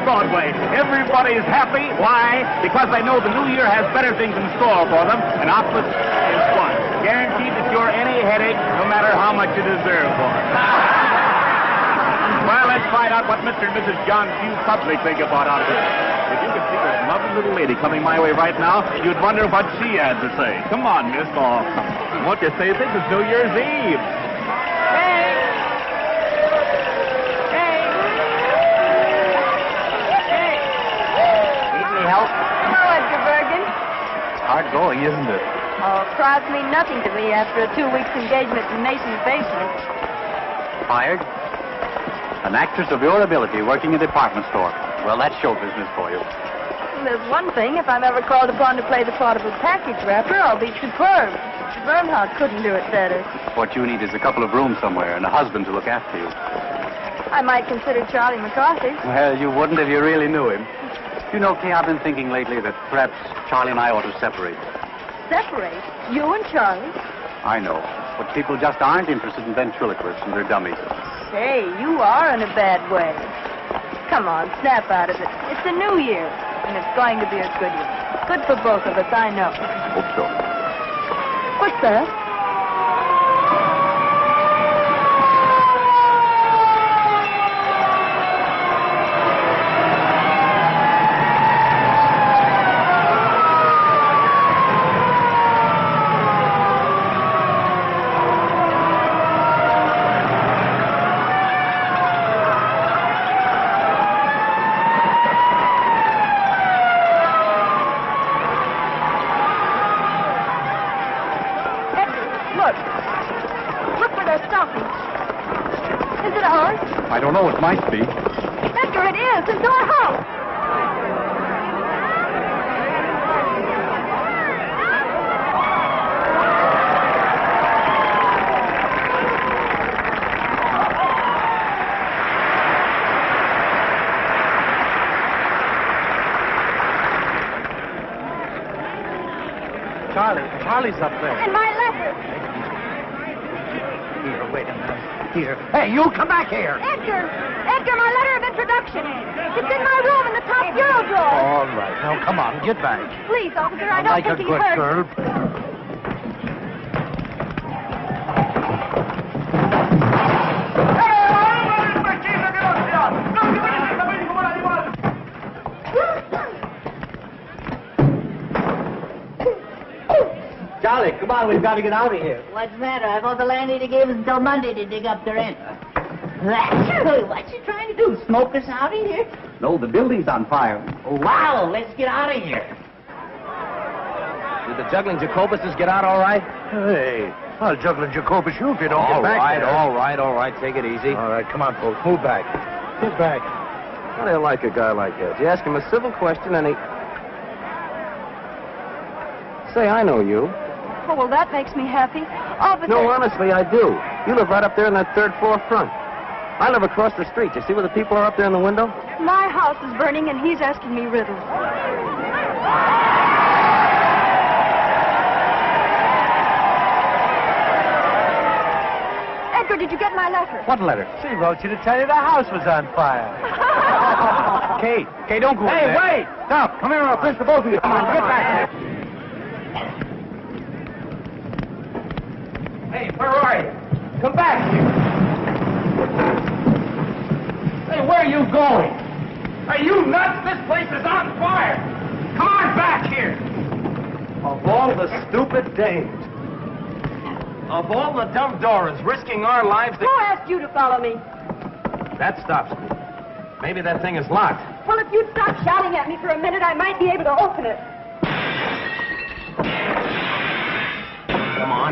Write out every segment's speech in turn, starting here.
Broadway. Everybody's happy. Why? Because they know the new year has better things in store for them, and Octopus is one. Guaranteed to cure any headache, no matter how much you deserve for it. Well, let's find out what Mr. and Mrs. John Q. Public think about Octopus. If you could see this lovely little lady coming my way right now, you'd wonder what she had to say. Come on, miss. Oh, come on. Won't you say this is New Year's Eve? Help? Hello, Edgar Bergen. Hard going, isn't it? Oh, crowds mean nothing to me after a 2 weeks engagement in Mason's basement. Fired? An actress of your ability working in a department store. Well, that's show business for you. Well, there's one thing. If I'm ever called upon to play the part of a package wrapper, I'll be superb. Bernhardt couldn't do it better. What you need is a couple of rooms somewhere and a husband to look after you. I might consider Charlie McCarthy. Well, you wouldn't if you really knew him. You know, Kay, I've been thinking lately that perhaps Charlie and I ought to separate. Separate? You and Charlie? I know. But people just aren't interested in ventriloquists and their dummies. Say, you are in a bad way. Come on, snap out of it. It's a new year, and it's going to be a good year. Good for both of us, I know. Hope so. What's that? I don't know. It might be. Edgar, it is. It's our house. Charlie's up there. And my letter. Here, wait a minute. Here. Hey, you come back here. Edgar, my letter of introduction. It's in my room in the top bureau drawer. All right. Now, come on, get back. Please, officer, I don't like think a he good hurt. girl. Charlie, come on, we've got to get out of here. What's the matter? I thought the landlady gave us until Monday to dig up the rent. What's she trying to do? Smoke us out of here? No, the building's on fire. Oh, wow, let's get out of here. Did the juggling Jacobuses get out all right? Hey, I'll juggle Jacobus you if you don't get back there. All right. Take it easy. All right, come on, folks. Move back. Move back. How do you like a guy like that? You ask him a civil question and he... Say, I know you. Oh, well, that makes me happy. Officer... No, honestly, I do. You live right up there in that third floor front. I live across the street. You see where the people are up there in the window? My house is burning, and he's asking me riddles. Edgar, did you get my letter? What letter? She wrote you to tell you the house was on fire. Kate, don't go in there. Hey, wait! Stop. Come here, I'll pinch the both of you. Come on, get back here. Hey, where are you? Come back here. Hey, where are you going? Are you nuts? This place is on fire. Come on back here. Of all the stupid dames. Of all the dumb Doras risking our lives to... Who asked you to follow me? That stops me. Maybe that thing is locked. Well, if you'd stop shouting at me for a minute, I might be able to open it.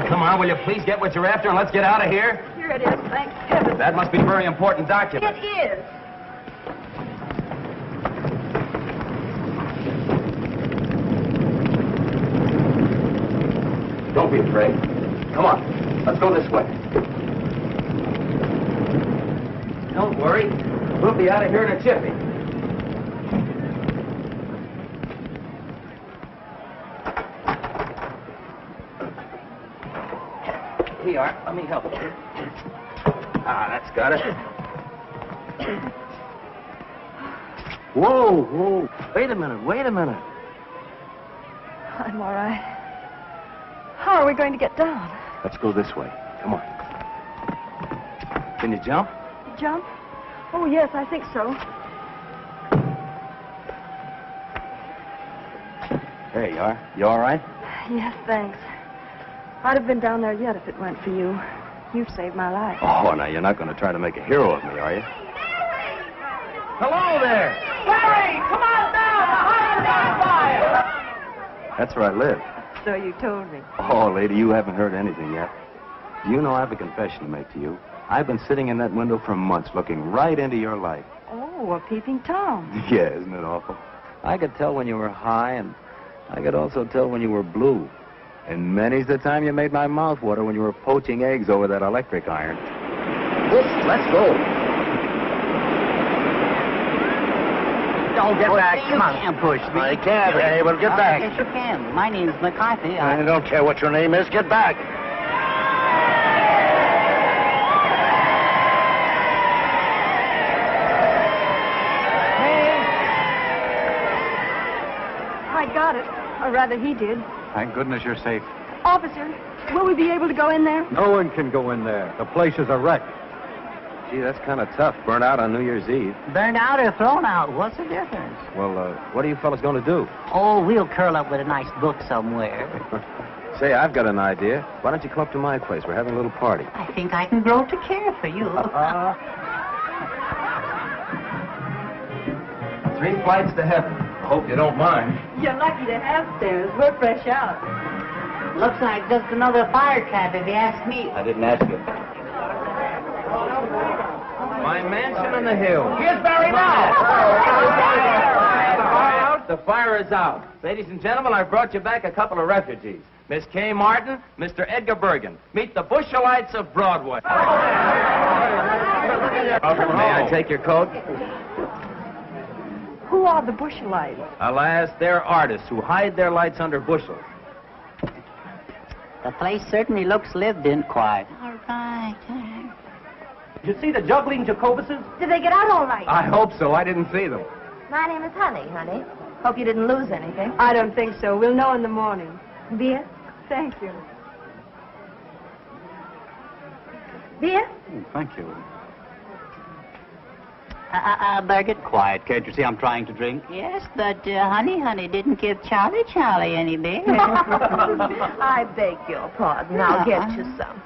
Come on, will you please get what you're after and let's get out of here? Here it is, thank heaven. That must be a very important document. It is. Don't be afraid. Come on. Let's go this way. Don't worry. We'll be out of here in a jiffy. Here you are. Let me help you. Ah, that's got it. Whoa, whoa. Wait a minute, wait a minute. I'm all right. How are we going to get down? Let's go this way. Come on. Can you jump? Jump? Oh, yes, I think so. There you are. You all right? Yes, thanks. I'd have been down there yet if it weren't for you. You've saved my life. Oh, now you're not going to try to make a hero of me, are you? Hello there! Larry, come on down! The house is on fire! That's where I live. So you told me. Oh, lady, you haven't heard anything yet. Do you know I have a confession to make to you? I've been sitting in that window for months looking right into your life. Oh, a peeping Tom. Yeah, isn't it awful? I could tell when you were high, and I could also tell when you were blue. And many's the time you made my mouth water when you were poaching eggs over that electric iron. Let's go. Don't get back. Come on. You can't push me. I can't. Hey, well, get back. Yes, you can. My name's McCarthy. I don't care what your name is. Get back. I got it. Or rather, he did. Thank goodness you're safe. Officer, will we be able to go in there? No one can go in there. The place is a wreck. Gee, that's kind of tough. Burnt out on New Year's Eve. Burned out or thrown out. What's the difference? Well, what are you fellas going to do? Oh, we'll curl up with a nice book somewhere. Say, I've got an idea. Why don't you come up to my place? We're having a little party. I think I can grow to care for you. 3 flights to heaven. I hope you don't mind. You're lucky to have stairs. We're fresh out. Looks like just another fire trap, if you ask me. I didn't ask you. My mansion on the hill. Here's Barry now. The fire is out. Ladies and gentlemen, I've brought you back a couple of refugees. Miss Kay Martin, Mr. Edgar Bergen. Meet the Bushelites of Broadway. May I take your coat? Who are the Bushelites? Alas, they're artists who hide their lights under bushels. The place certainly looks lived in quiet. All right. Did you see the juggling Jacobuses? Did they get out all right? I hope so. I didn't see them. My name is Honey. Hope you didn't lose anything. I don't think so. We'll know in the morning. Beer? Thank you. Beer? Thank you. Bergen? Quiet. Can't you see I'm trying to drink? Yes, but Honey didn't give Charlie any beer. I beg your pardon. I'll get you some.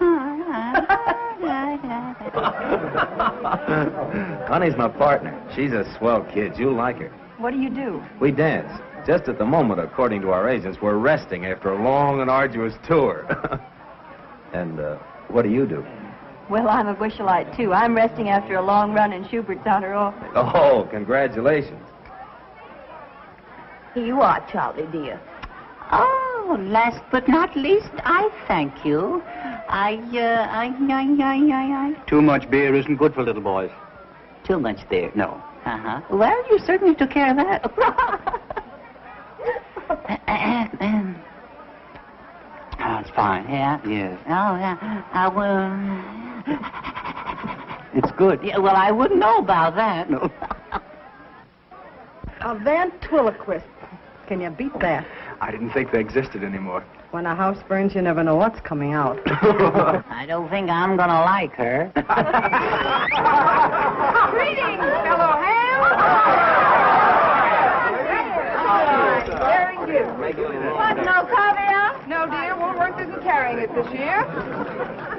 Honey's my partner. She's a swell kid. You'll like her. What do you do? We dance. Just at the moment, according to our agents, we're resting after a long and arduous tour. And what do you do? Well, I'm a Bushelite, too. I'm resting after a long run in Schubert's outer office. Oh, congratulations. Here you are, Charlie, dear. Oh, last but not least, I thank you. Too much beer isn't good for little boys. Too much there. No. Uh-huh. Well, you certainly took care of that. Oh, it's fine. Yeah? Yes. Oh, yeah. Well... It's good. Yeah, well, I wouldn't know about that. No. A ventriloquist. Can you beat that? I didn't think they existed anymore. When a house burns, you never know what's coming out. I don't think I'm going to like her. Greetings, fellow ham. Very good. What, no caviar? No, dear. Woolworth isn't carrying it this year.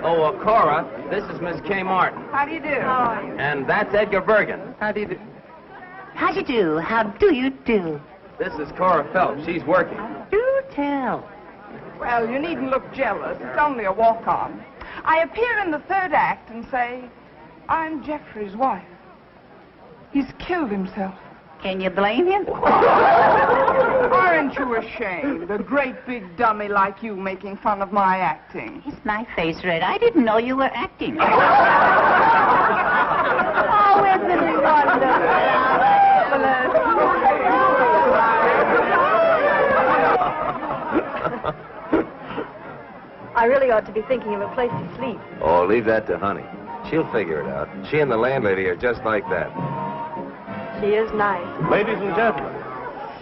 Oh, Cora, this is Miss Kay Martin. How do you do? How are you? And that's Edgar Bergen. How do you do? How do you do? How do you do? This is Cora Phelps. She's working. Do tell. Well, you needn't look jealous. It's only a walk-on. I appear in the third act and say, I'm Jeffrey's wife. He's killed himself. Can you blame him? Aren't you ashamed? A great big dummy like you making fun of my acting. Is my face red? I didn't know you were acting. Oh, isn't it I really ought to be thinking of a place to sleep. Oh, leave that to Honey. She'll figure it out. She and the landlady are just like that. She is nice. Ladies and gentlemen,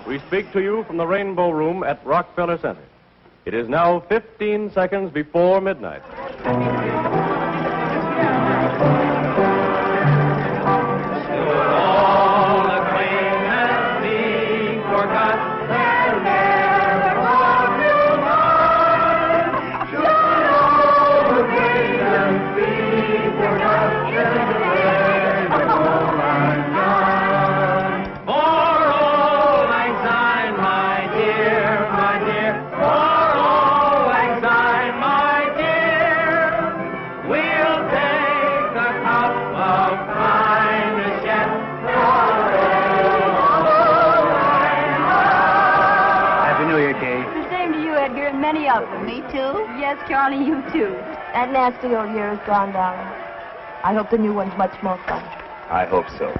we speak to you from the Rainbow Room at Rockefeller Center. It is now 15 seconds before midnight. Many of them. Me too? Yes, Charlie, you too. That nasty old year is gone, darling. I hope the new one's much more fun. I hope so.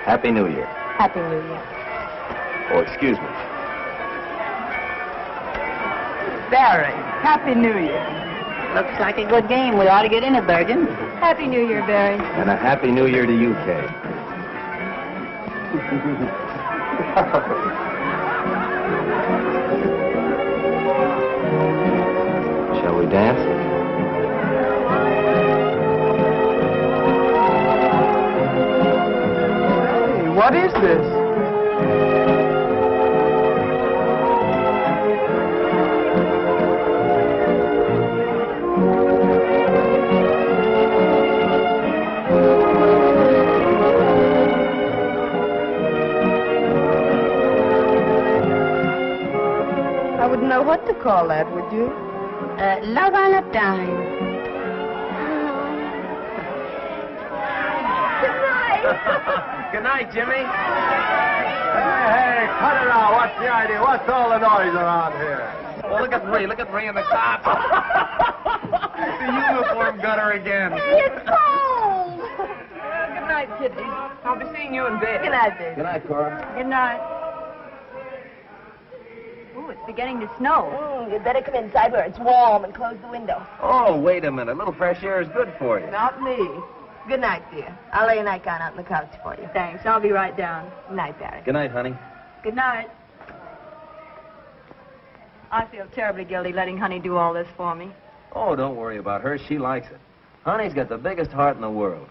Happy New Year. Happy New Year. Oh, excuse me. Barry, Happy New Year. Looks like a good game. We ought to get in it, Bergen. Happy New Year, Barry. And a Happy New Year to you, Kay. Shall we dance? Hey, what is this? I wouldn't know what to call that, would you? Love on a dime. Good night, Jimmy. Hey, cut it out. What's the idea? What's all the noise around here? Oh, look at Marie. Look at Marie in the cop. The uniform got her again. It's cold. Good night, Kitty. I'll be seeing you in bed. Good night, baby. Good night, Cora. Good night. Ooh, it's beginning to snow. You'd better come inside where it's warm and close the window. Oh, wait a minute. A little fresh air is good for you. Not me. Good night, dear. I'll lay a nightgown out on the couch for you. Thanks. I'll be right down. Good night, Barry. Good night, honey. Good night. I feel terribly guilty letting Honey do all this for me. Oh, don't worry about her. She likes it. Honey's got the biggest heart in the world.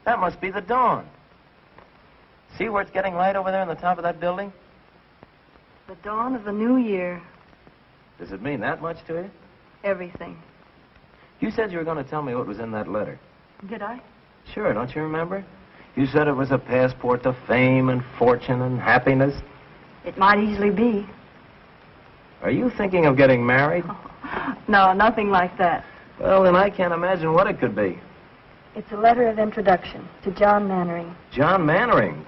That must be the dawn. See where it's getting light over there on the top of that building? The dawn of the new year. Does it mean that much to you? Everything. You said you were going to tell me what was in that letter. Did I? Sure, don't you remember? You said it was a passport to fame and fortune and happiness. It might easily be. Are you thinking of getting married? No, nothing like that. Well, then I can't imagine what it could be. It's a letter of introduction to John Mannering. John Mannering.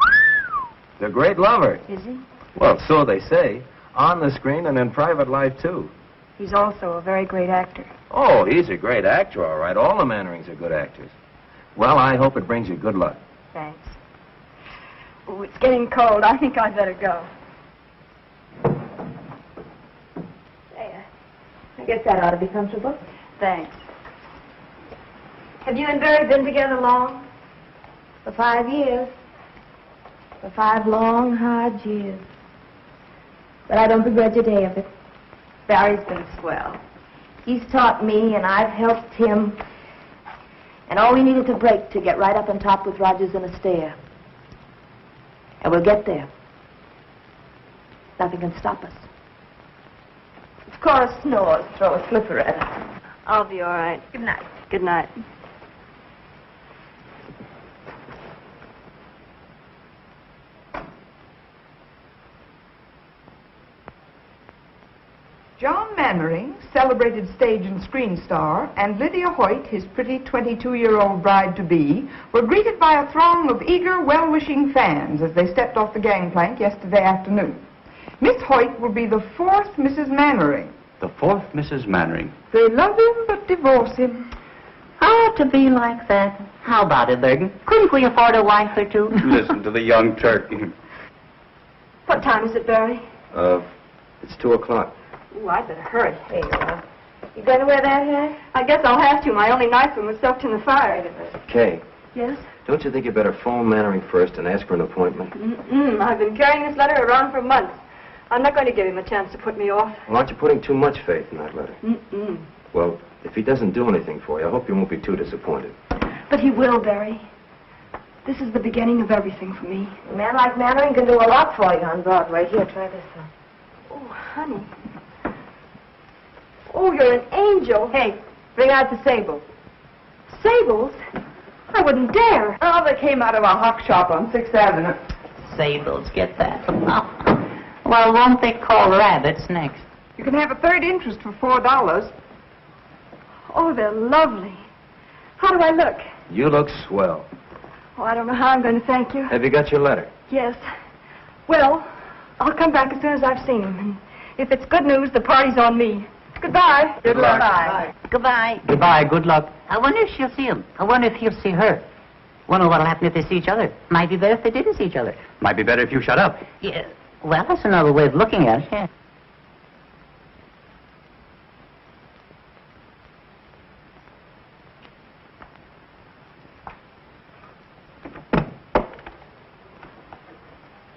The great lover. Is he? Well, so they say. On the screen and in private life, too. He's also a very great actor. Oh, he's a great actor, all right. All the Mannerings are good actors. Well, I hope it brings you good luck. Thanks. Oh, it's getting cold. I think I'd better go. There. I guess that ought to be comfortable. Thanks. Have you and Barry been together long? For 5 years. For 5 long, hard years. But I don't begrudge a day of it. Barry's been swell. He's taught me, and I've helped him. And all we need is a break to get right up on top with Rogers and Astaire. And we'll get there. Nothing can stop us. If Cora snores, throw a slipper at her. I'll be all right. Good night. Good night. John Mannering, celebrated stage and screen star, and Lydia Hoyt, his pretty 22-year-old bride-to-be, were greeted by a throng of eager, well-wishing fans as they stepped off the gangplank yesterday afternoon. Miss Hoyt will be the 4th Mrs. Mannering. The 4th Mrs. Mannering. They love him but divorce him. Ought to be like that. How about it, Bergen? Couldn't we afford a wife or two? Listen to the young turkey. What time is it, Barry? It's 2 o'clock. Ooh, I'd better hurry. There you are. You going to wear that hat? I guess I'll have to. My only nice one was soaked in the fire. Kay, Yes? Don't you think you better phone Mannering first and ask for an appointment? I've been carrying this letter around for months. I'm not going to give him a chance to put me off. Well, aren't you putting too much faith in that letter? Mm-mm. Well, if he doesn't do anything for you, I hope you won't be too disappointed. But he will, Barry. This is the beginning of everything for me. A man like Mannering can do a lot for you on Broadway. Here, try this one. Oh, honey. Oh, you're an angel. Hey, bring out the sables. Sables? I wouldn't dare. Oh, they came out of a hock shop on 6th Avenue. Sables, get that. Well, won't they call rabbits next? You can have a third interest for $4. Oh, they're lovely. How do I look? You look swell. Oh, I don't know how I'm going to thank you. Have you got your letter? Yes. Well, I'll come back as soon as I've seen him. And if it's good news, the party's on me. Goodbye. Good luck. Bye. Goodbye. Goodbye. Good luck. I wonder if she'll see him. I wonder if he'll see her. Wonder what'll happen if they see each other. Might be better if they didn't see each other. Might be better if you shut up. Yeah. Well, that's another way of looking at it. Yeah.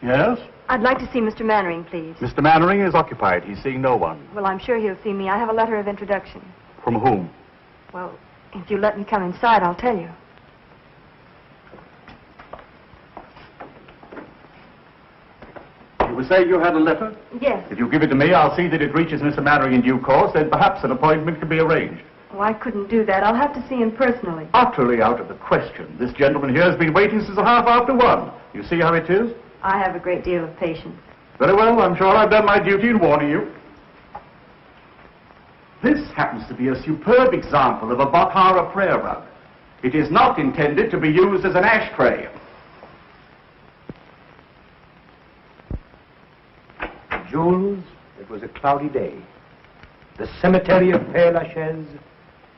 Yes? I'd like to see Mr. Mannering, please. Mr. Mannering is occupied. He's seeing no one. Well, I'm sure he'll see me. I have a letter of introduction. From whom? Well, if you let me come inside, I'll tell you. You were saying you had a letter? Yes. If you give it to me, I'll see that it reaches Mr. Mannering in due course. Then perhaps an appointment can be arranged. Oh, I couldn't do that. I'll have to see him personally. Utterly out of the question. This gentleman here has been waiting since 1:30. You see how it is? I have a great deal of patience. Very well. I'm sure I've done my duty in warning you. This happens to be a superb example of a Bakhara prayer rug. It is not intended to be used as an ashtray. Jules, it was a cloudy day. The cemetery of Père Lachaise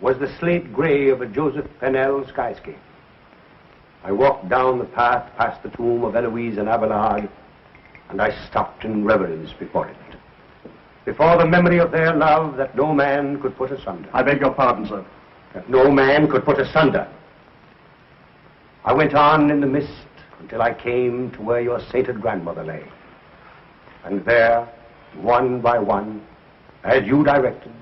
was the slate gray of a Joseph Pennell skyscape. I walked down the path past the tomb of Eloise and Abelard, and I stopped in reverence before it. Before the memory of their love that no man could put asunder. I beg your pardon, sir. That no man could put asunder. I went on in the mist until I came to where your sainted grandmother lay. And there, one by one, as you directed,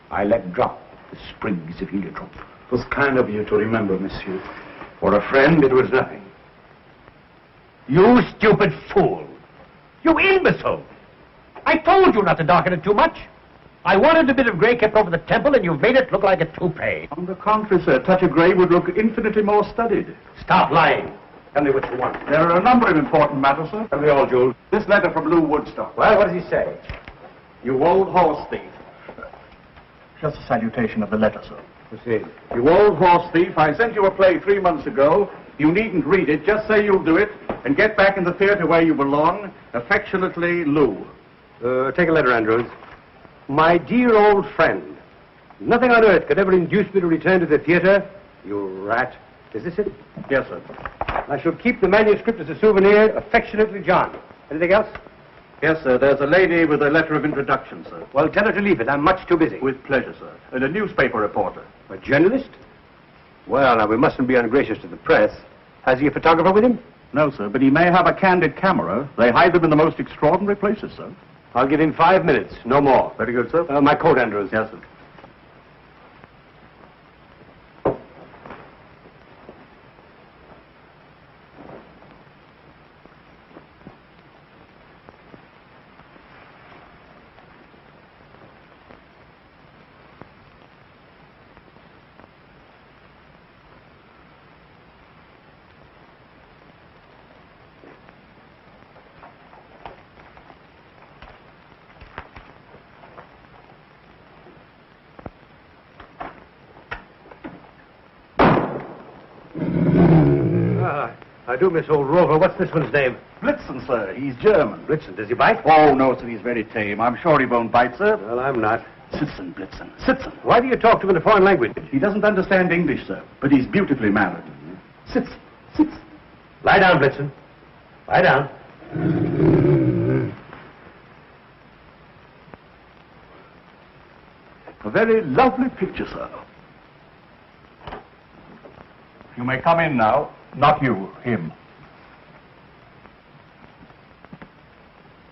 I let drop the sprigs of heliotrope. It was kind of you to remember, monsieur. For a friend, it was nothing. You stupid fool! You imbecile! I told you not to darken it too much. I wanted a bit of gray kept over the temple, and you've made it look like a toupee. On the contrary, sir, a touch of gray would look infinitely more studied. Stop lying. Tell me what you want. There are a number of important matters, sir. Tell me all, Jules. This letter from Lou Woodstock. Well, what does he say? You old horse thief. Just a salutation of the letter, sir. Proceed. You old horse thief, I sent you a play 3 months ago. You needn't read it. Just say you'll do it and get back in the theater where you belong. Affectionately, Lou. Take a letter, Andrews. My dear old friend, nothing on earth could ever induce me to return to the theater. You rat. Is this it? Yes, sir. I shall keep the manuscript as a souvenir. Affectionately, John. Anything else? Yes, sir. There's a lady with a letter of introduction, sir. Well, tell her to leave it. I'm much too busy. With pleasure, sir. And a newspaper reporter. A journalist? Well, now, we mustn't be ungracious to the press. Has he a photographer with him? No, sir, but he may have a candid camera. They hide them in the most extraordinary places, sir. I'll give him 5 minutes, no more. Very good, sir. My coat, Andrews. Yes, sir. I do miss old Rover. What's this one's name? Blitzen, sir. He's German. Blitzen. Does he bite? Oh, no, sir. He's very tame. I'm sure he won't bite, sir. Well, I'm not. Sitzen, Blitzen. Sitzen. Why do you talk to him in a foreign language? He doesn't understand English, sir, but he's beautifully mannered. Sitzen. Sitzen. Lie down, Blitzen. Lie down. A very lovely picture, sir. You may come in now. Not you, him.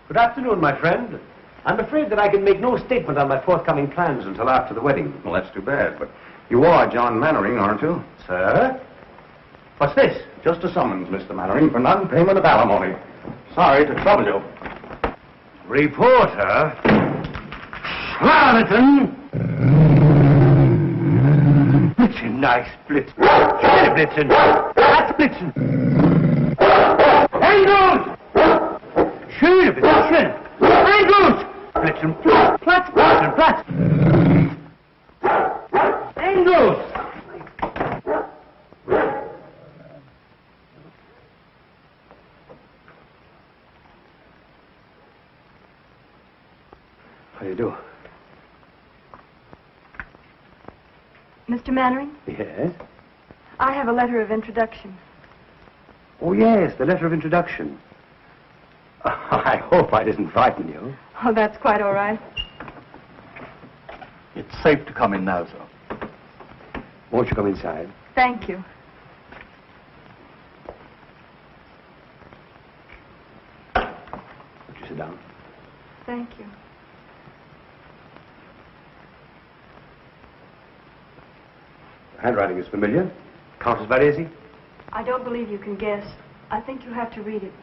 Good afternoon, my friend. I'm afraid that I can make no statement on my forthcoming plans until after the wedding. Well, that's too bad, but you are John Mannering, aren't you? Sir? What's this? Just a summons, Mr. Mannering, for non-payment of alimony. Sorry to trouble you. Reporter? Charlatan! Blitzen, nice Blitzen. Schöne Blitzen. That's Blitzen. Engels! Schöne Blitzen. Engels! Blitzen, Platz, Blitzen, Platz. Engels! How do you do? Mr. Mannering, Yes? I have a letter of introduction. Oh, yes, the letter of introduction. I hope I didn't frighten you. Oh, that's quite all right. It's safe to come in now, sir. Won't you come inside? Thank you. Won't you sit down? Thank you. Handwriting is familiar. Countess Varese? I don't believe you can guess. I think you have to read it.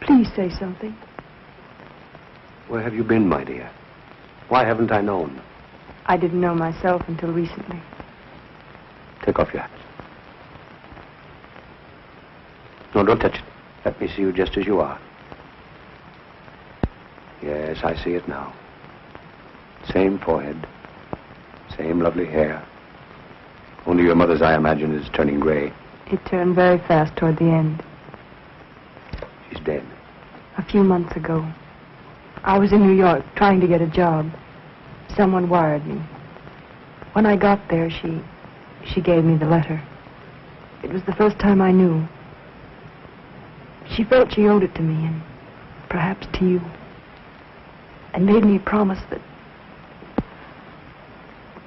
Please say something. Where have you been, my dear? Why haven't I known? I didn't know myself until recently. Take off your hat. No, don't touch it. Let me see you just as you are. Yes, I see it now. Same forehead. Same lovely hair. Only your mother's, I imagine, is turning gray. It turned very fast toward the end. She's dead. A few months ago. I was in New York trying to get a job. Someone wired me. When I got there, she gave me the letter. It was the first time I knew. She felt she owed it to me, and perhaps to you. And made me promise that...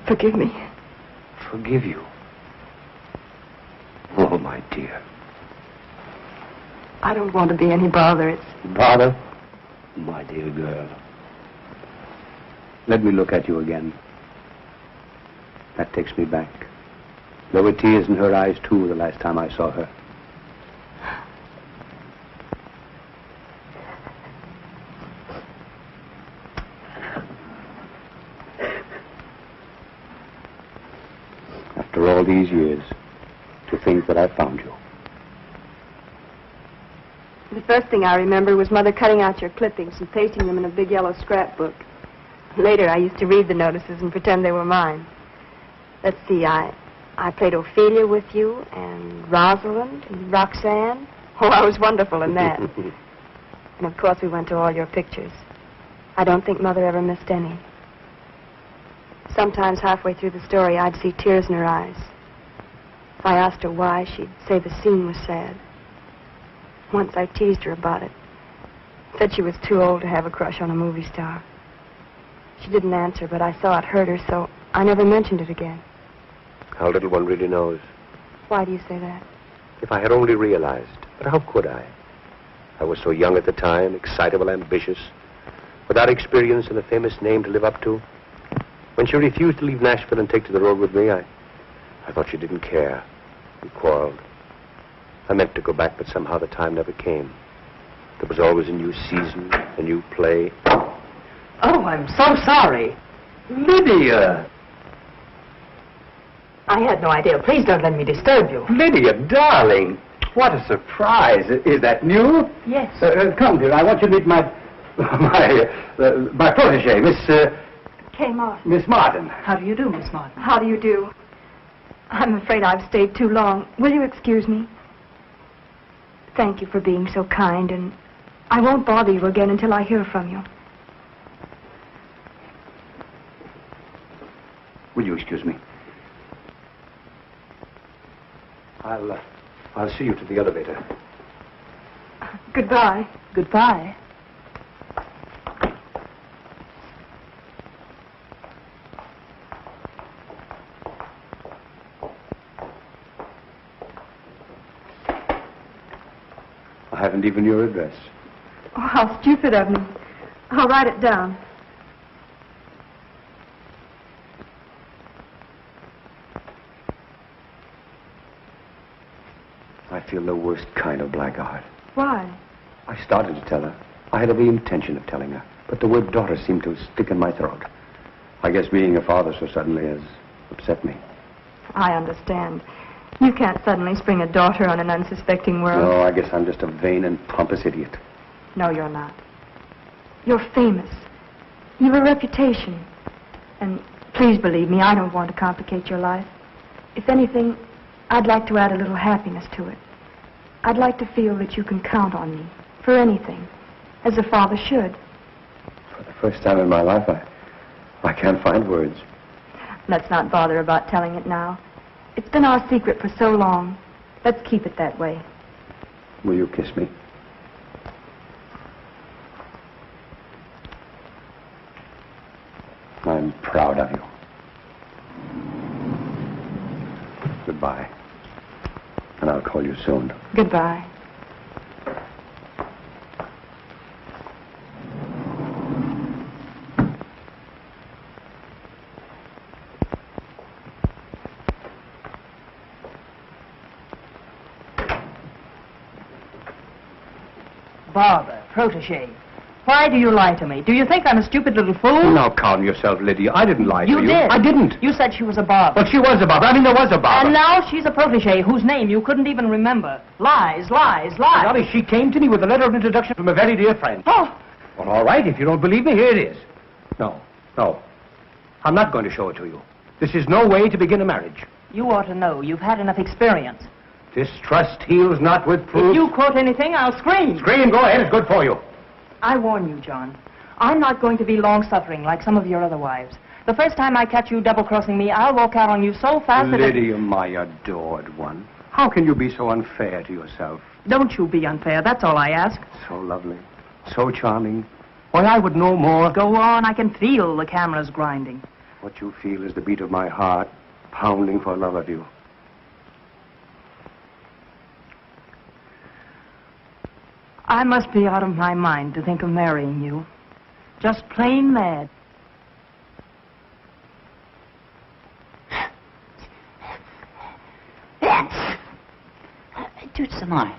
Forgive me. Forgive you? Oh, my dear. I don't want to be any bother. It's... Bother? My dear girl. Let me look at you again. That takes me back. There were tears in her eyes, too, the last time I saw her. After all these years, to think that I found you. The first thing I remember was Mother cutting out your clippings and pasting them in a big yellow scrapbook. Later, I used to read the notices and pretend they were mine. Let's see, I played Ophelia with you, and Rosalind, and Roxanne. Oh, I was wonderful in that. And, of course, we went to all your pictures. I don't think Mother ever missed any. Sometimes halfway through the story, I'd see tears in her eyes. If I asked her why, she'd say the scene was sad. Once I teased her about it. Said she was too old to have a crush on a movie star. She didn't answer, but I saw it hurt her, so I never mentioned it again. How little one really knows. Why do you say that? If I had only realized. But how could I? I was so young at the time, excitable, ambitious, without experience and a famous name to live up to. When she refused to leave Nashville and take to the road with me, I thought she didn't care. We quarreled. I meant to go back, but somehow the time never came. There was always a new season, a new play. Oh, I'm so sorry. Lydia! I had no idea. Please don't let me disturb you. Lydia, darling! What a surprise. Is that new? Yes. Come, dear, I want you to meet my My protege, Kay Martin. Miss Martin. How do you do, Miss Martin? How do you do? I'm afraid I've stayed too long. Will you excuse me? Thank you for being so kind, and I won't bother you again until I hear from you. Will you excuse me? I'll see you to the elevator. Goodbye. Goodbye. I haven't even your address. Oh, how stupid of me. I'll write it down. I feel the worst kind of blackguard. Why? I started to tell her. I had every intention of telling her, but the word daughter seemed to stick in my throat. I guess being a father so suddenly has upset me. I understand. You can't suddenly spring a daughter on an unsuspecting world. No, I guess I'm just a vain and pompous idiot. No, you're not. You're famous. You've a reputation. And please believe me, I don't want to complicate your life. If anything, I'd like to add a little happiness to it. I'd like to feel that you can count on me for anything, as a father should. For the first time in my life, I can't find words. Let's not bother about telling it now. It's been our secret for so long. Let's keep it that way. Will you kiss me? I'm proud of you. Goodbye. And I'll call you soon. Goodbye. Barbara, protege. Why do you lie to me? Do you think I'm a stupid little fool? Now calm yourself, Lydia. I didn't lie to you. You did. I didn't. You said she was a Barbara. But she was a Barbara. I mean, there was a Barbara. And now she's a protege whose name you couldn't even remember. Lies, lies, lies. Dolly, she came to me with a letter of introduction from a very dear friend. Oh. Well, all right. If you don't believe me, here it is. No. I'm not going to show it to you. This is no way to begin a marriage. You ought to know. You've had enough experience. Distrust heals not with proof. If you quote anything, I'll scream. Scream. Go ahead. It's good for you. I warn you, John. I'm not going to be long-suffering like some of your other wives. The first time I catch you double-crossing me, I'll walk out on you so fast that... Lydia, my adored one. How can you be so unfair to yourself? Don't you be unfair. That's all I ask. So lovely. So charming. Why, I would know more. Go on. I can feel the cameras grinding. What you feel is the beat of my heart, pounding for love of you. I must be out of my mind to think of marrying you. Just plain mad. Do some more.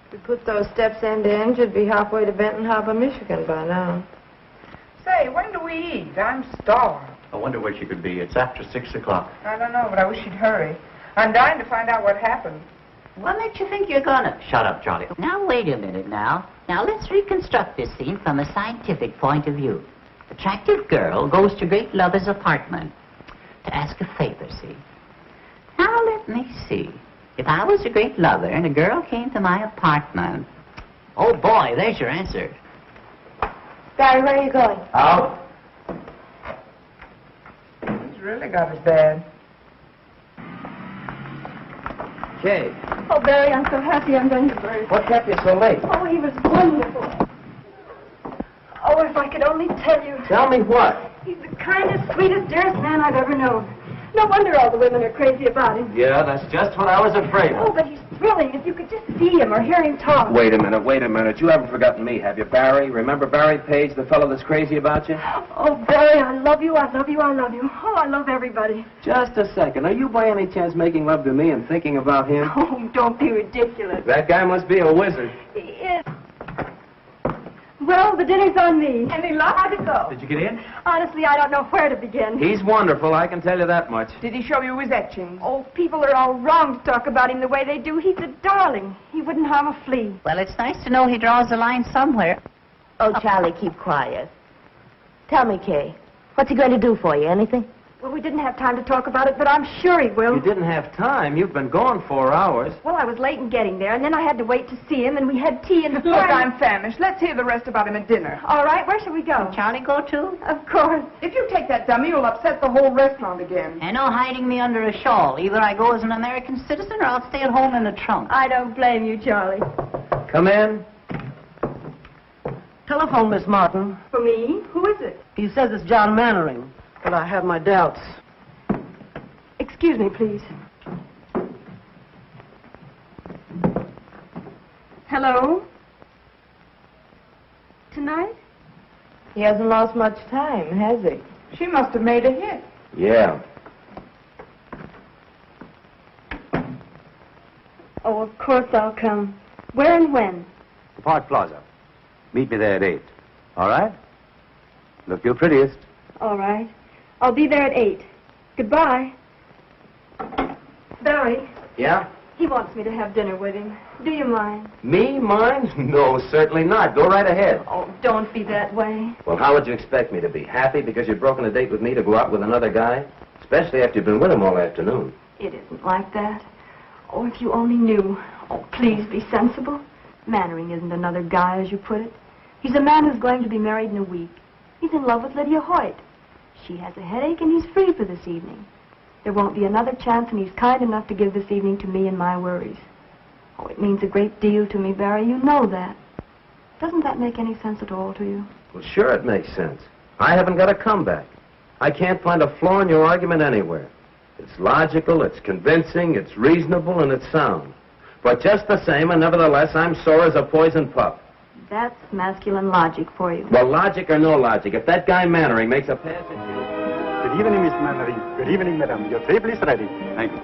If we put those steps end to end, you'd be halfway to Benton Harbor, Michigan by now. Say, when do we eat? I'm starved. I wonder where she could be. It's after 6 o'clock. I don't know, but I wish she'd hurry. I'm dying to find out what happened. What makes you think you're gonna? Shut up, Charlie. Now, wait a minute now. Now, let's reconstruct this scene from a scientific point of view. Attractive girl goes to great lover's apartment to ask a favor, see? Now, let me see. If I was a great lover and a girl came to my apartment... Oh, boy, there's your answer. Barry, where are you going? Out. He's really got us bad. Kay, Oh, Barry, I'm so happy I'm going to birth. what kept you so late? Oh, he was wonderful. Oh, if I could only tell you. Tell me what? He's the kindest, sweetest, dearest man I've ever known. No wonder all the women are crazy about him. Yeah, that's just what I was afraid Oh, of. but he's thrilling. If you could just see him or hear him talk. Wait a minute. You haven't forgotten me, have you, Barry? Remember Barry Page, the fellow that's crazy about you? Oh, Barry, I love you, I love you, I love you. Oh, I love everybody. Just a second. Are you by any chance making love to me and thinking about him? Oh, don't be ridiculous. That guy must be a wizard. He is. Well, the dinner's on me. Any luck? How'd it go? Did you get in? Honestly, I don't know where to begin. He's wonderful, I can tell you that much. Did he show you his etchings? Oh, people are all wrong to talk about him the way they do. He's a darling. He wouldn't harm a flea. Well, it's nice to know he draws the line somewhere. Oh, Charlie, keep quiet. Tell me, Kay, what's he going to do for you? Anything? Well, we didn't have time to talk about it, but I'm sure he will. You didn't have time. You've been gone 4 hours. Well, I was late in getting there, and then I had to wait to see him, and we had tea and... Look, I'm famished. Let's hear the rest about him at dinner. All right, where shall we go? Can Charlie go too? Of course. If you take that dummy, you'll upset the whole restaurant again. And no hiding me under a shawl. Either I go as an American citizen or I'll stay at home in the trunk. I don't blame you, Charlie. Come in. Telephone, Miss Martin. For me? Who is it? He says it's John Mannering, but I have my doubts. Excuse me, please. Hello? Tonight? He hasn't lost much time, has he? She must have made a hit. Yeah. Oh, of course I'll come. Where and when? The Park Plaza. Meet me there at 8. All right? Look your prettiest. All right. I'll be there at 8. Goodbye. Barry, Yeah? he wants me to have dinner with him. Do you mind? Me? Mine? No, certainly not. Go right ahead. Oh, don't be that way. Well, how would you expect me to be? Happy because you've broken a date with me to go out with another guy? Especially after you've been with him all afternoon. It isn't like that. Oh, if you only knew. Oh, please be sensible. Mannering isn't another guy, as you put it. He's a man who's going to be married in a week. He's in love with Lydia Hoyt. She has a headache, and he's free for this evening. There won't be another chance, and he's kind enough to give this evening to me and my worries. Oh, it means a great deal to me, Barry. You know that. Doesn't that make any sense at all to you? Well, sure it makes sense. I haven't got a comeback. I can't find a flaw in your argument anywhere. It's logical, it's convincing, it's reasonable, and it's sound. But just the same, and nevertheless, I'm sore as a poisoned pup. That's masculine logic for you. Well, logic or no logic, if that guy Mannering makes a pass at you... Good evening, Miss Mannering. Good evening, madam. Your table is ready. Thank you.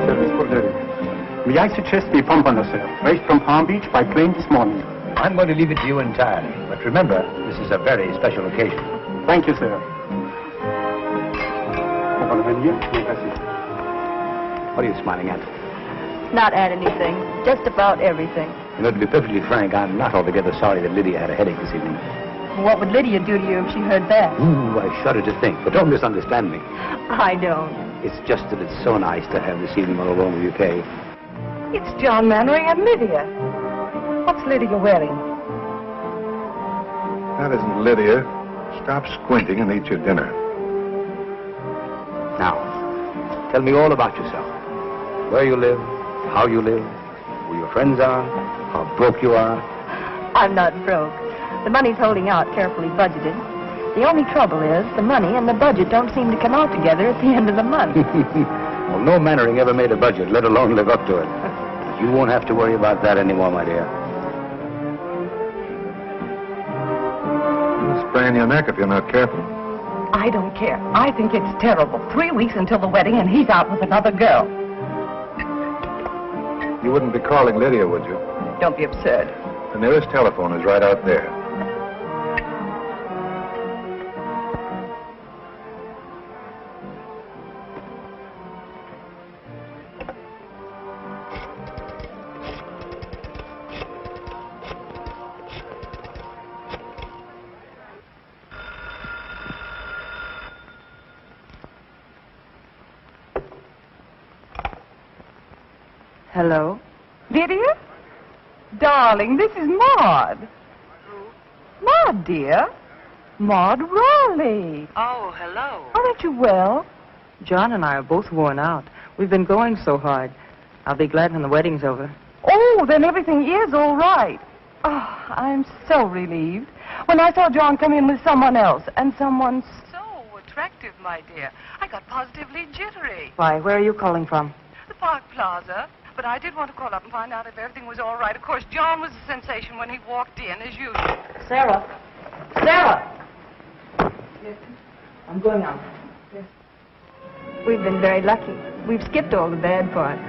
Service for lady. May I suggest we pump on ourselves? Right from Palm Beach by plane this morning. I'm going to leave it to you entirely. But remember, this is a very special occasion. Thank you, sir. What are you smiling at? Not at anything. Just about everything. You know, to be perfectly frank, I'm not altogether sorry that Lydia had a headache this evening. What would Lydia do to you if she heard that? Ooh, I shudder to think. But don't misunderstand me. I don't. It's just that it's so nice to have this evening all alone with you, Kay. It's John Mannering and Lydia. What's Lydia wearing? That isn't Lydia. Stop squinting and eat your dinner. Now, tell me all about yourself. Where you live, how you live, who your friends are, how broke you are. I'm not broke. The money's holding out, carefully budgeted. The only trouble is the money and the budget don't seem to come out together at the end of the month. Well, no Mannering ever made a budget, let alone live up to it. But you won't have to worry about that anymore, my dear. You'll sprain your neck if you're not careful. I don't care. I think it's terrible. 3 weeks until the wedding, and he's out with another girl. You wouldn't be calling Lydia, would you? Don't be absurd. The nearest telephone is right out there. Hello? Lydia? Darling, this is Maud. Maud, dear. Maud Raleigh. Oh, hello. Aren't you well? John and I are both worn out. We've been going so hard. I'll be glad when the wedding's over. Oh, then everything is all right. Oh, I'm so relieved. When I saw John come in with someone else, and someone so attractive, my dear, I got positively jittery. Why, where are you calling from? The Park Plaza. But I did want to call up and find out if everything was all right. Of course, John was a sensation when he walked in, as usual. Sarah. Sarah! Yes. I'm going out. We've been very lucky. We've skipped all the bad parts.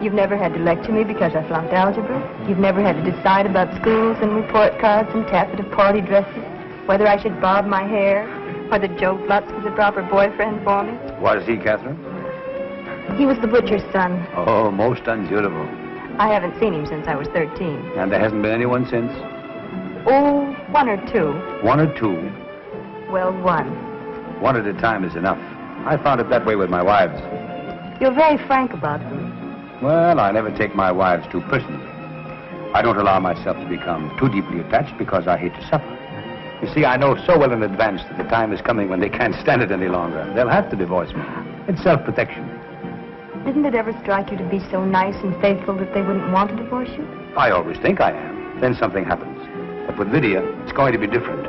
You've never had to lecture me because I flunked algebra. You've never had to decide about schools and report cards and taffeta party dresses, whether I should bob my hair, whether Joe Flutz was a proper boyfriend for me. Was he, Catherine? He was the butcher's son. Oh, most unsuitable. I haven't seen him since I was 13. And there hasn't been anyone since? Oh, one or two. One or two? Well, one. One at a time is enough. I found it that way with my wives. You're very frank about them. Well, I never take my wives too personally. I don't allow myself to become too deeply attached because I hate to suffer. You see, I know so well in advance that the time is coming when they can't stand it any longer. They'll have to divorce me. It's self-protection. Didn't it ever strike you to be so nice and faithful that they wouldn't want to divorce you? I always think I am. Then something happens. But with Lydia, it's going to be different.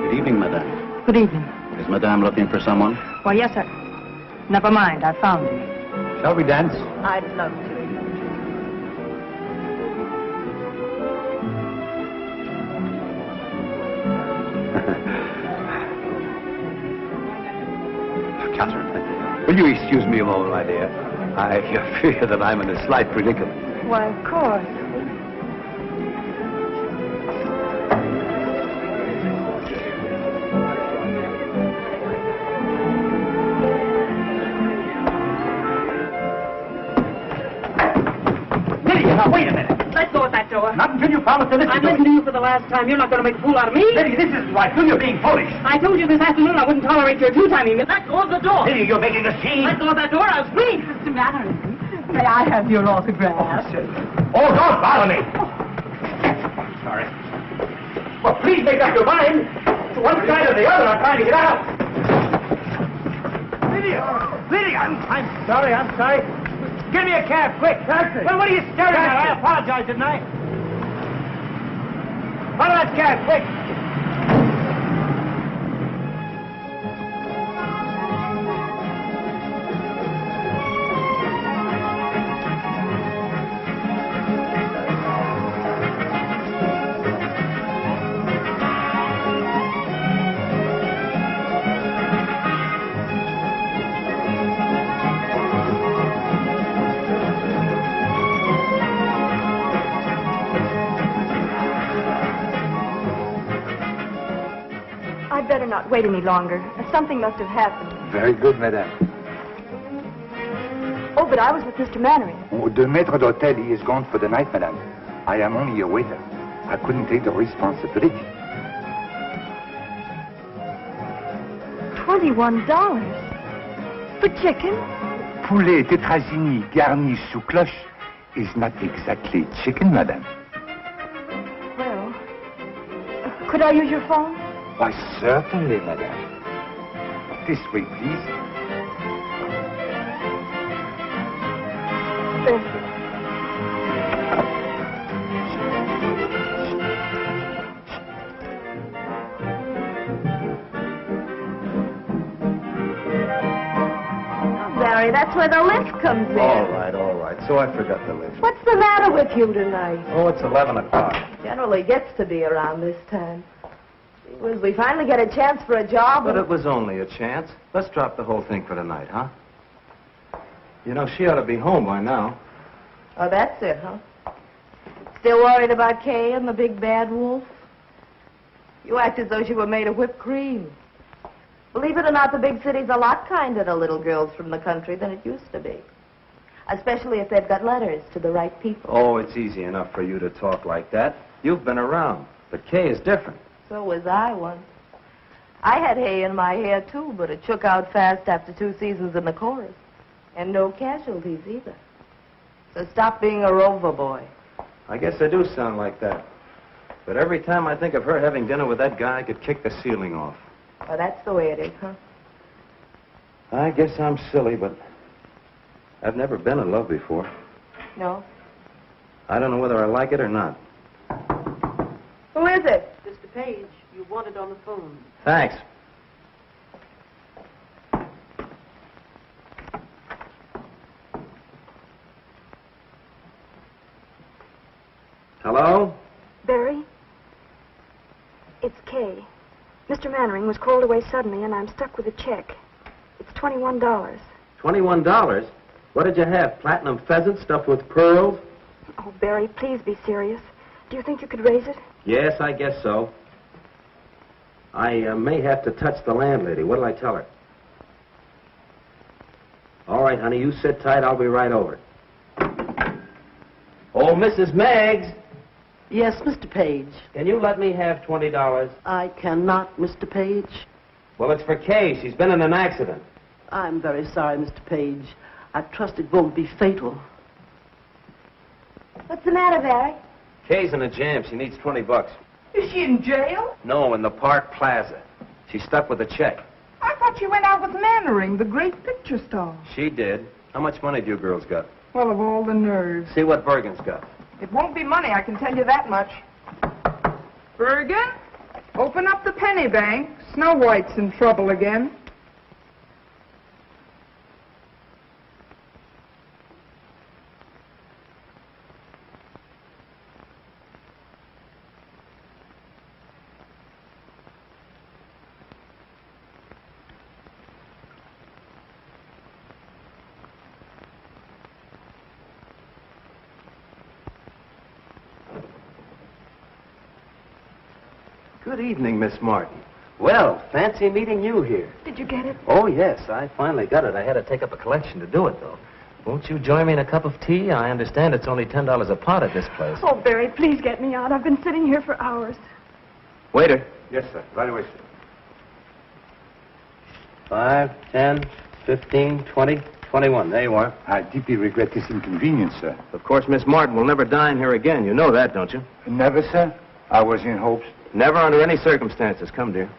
Good evening, madame. Good evening. Is madame looking for someone? Why, yes, sir. Never mind, I found him. Shall we dance? I'd love to. Catherine, will you excuse me a moment, my dear? I fear that I'm in a slight predicament. Why, of course. Now, wait a minute. Let go of that door. Not until you promise to listen I'm to listening to you for the last time. You're not going to make a fool out of me. Lydia, this isn't right. You're being foolish. I told you this afternoon I wouldn't tolerate your two-timing. Let go of the door. Lydia, you're making a scene. Let go of that door. I'll scream. What's the matter? May I have your autograph? Oh, don't bother me. Sorry. Well, please make up your mind. To one side or the other, I'm trying to get out. Lydia! Lydia! I'm sorry. Give me a cab, quick. Taxi. Well, what are you staring at? I apologize, didn't I? Follow that cab, quick. I'd better not wait any longer. Something must have happened. Very good, madame. Oh, but I was with Mr. Mannering. Oh, the maître d'hôtel, he is gone for the night, madame. I am only a waiter. I couldn't take the responsibility. $21 for chicken? Poulet tétrazini garni sous cloche is not exactly chicken, madame. Well, could I use your phone? Why, certainly, madame. This way, please. Thank you. Barry, that's where the lift comes in. All right. So I forgot the lift. What's the matter with you tonight? Oh, it's 11 o'clock. Generally gets to be around this time. Well, we finally get a chance for a job. But it was only a chance. Let's drop the whole thing for tonight, huh? You know, she ought to be home by now. Oh, that's it, huh? Still worried about Kay and the big bad wolf? You act as though she were made of whipped cream. Believe it or not, the big city's a lot kinder to little girls from the country than it used to be. Especially if they've got letters to the right people. Oh, it's easy enough for you to talk like that. You've been around. But Kay is different. So was I once. I had hay in my hair, too, but it shook out fast after 2 seasons in the chorus. And no casualties, either. So stop being a rover boy. I guess I do sound like that. But every time I think of her having dinner with that guy, I could kick the ceiling off. Well, that's the way it is, huh? I guess I'm silly, but I've never been in love before. No? I don't know whether I like it or not. Who is it? Mr. Page, you wanted on the phone. Thanks. Hello? Barry? It's Kay. Mr. Mannering was called away suddenly, and I'm stuck with a check. It's $21. $21? What did you have? Platinum pheasant stuffed with pearls? Oh, Barry, please be serious. Do you think you could raise it? Yes, I guess so. I may have to touch the landlady. What'll I tell her? All right, honey, you sit tight. I'll be right over. Oh, Mrs. Meggs. Yes, Mr. Page. Can you let me have $20? I cannot, Mr. Page. Well, it's for Kay. She's been in an accident. I'm very sorry, Mr. Page. I trust it won't be fatal. What's the matter, Barry? Kay's in a jam. She needs $20. Is she in jail? No, in the Park Plaza. She's stuck with a check. I thought she went out with Mannering, the great picture star. She did. How much money do you girls got? Well, of all the nerves. See what Bergen's got. It won't be money, I can tell you that much. Bergen, open up the penny bank. Snow White's in trouble again. Good evening, Miss Martin. Well, fancy meeting you here. Did you get it? Oh, yes, I finally got it. I had to take up a collection to do it, though. Won't you join me in a cup of tea? I understand it's only $10 a pot at this place. Oh, Barry, please get me out. I've been sitting here for hours. Waiter. Yes, sir. Right away, sir. 5, 10, 15, 20, 21. There you are. I deeply regret this inconvenience, sir. Of course, Miss Martin will never dine here again. You know that, don't you? Never, sir. I was in hopes. Never under any circumstances. Come, dear.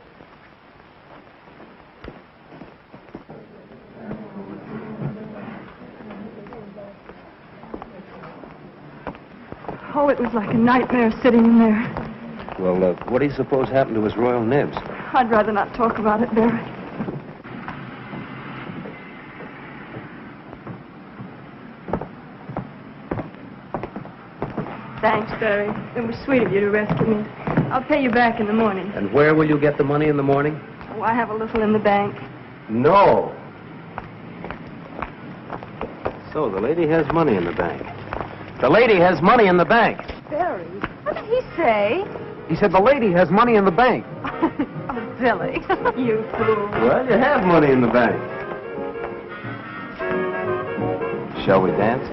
Oh, it was like a nightmare sitting in there. Well, what do you suppose happened to his royal nibs? I'd rather not talk about it, Barry. Thanks, Barry. It was sweet of you to rescue me. I'll pay you back in the morning. And where will you get the money in the morning? Oh, I have a little in the bank. No. So the lady has money in the bank. The lady has money in the bank. Barry, what did he say? He said the lady has money in the bank. Oh, Billy, you fool. Well, you have money in the bank. Shall we dance?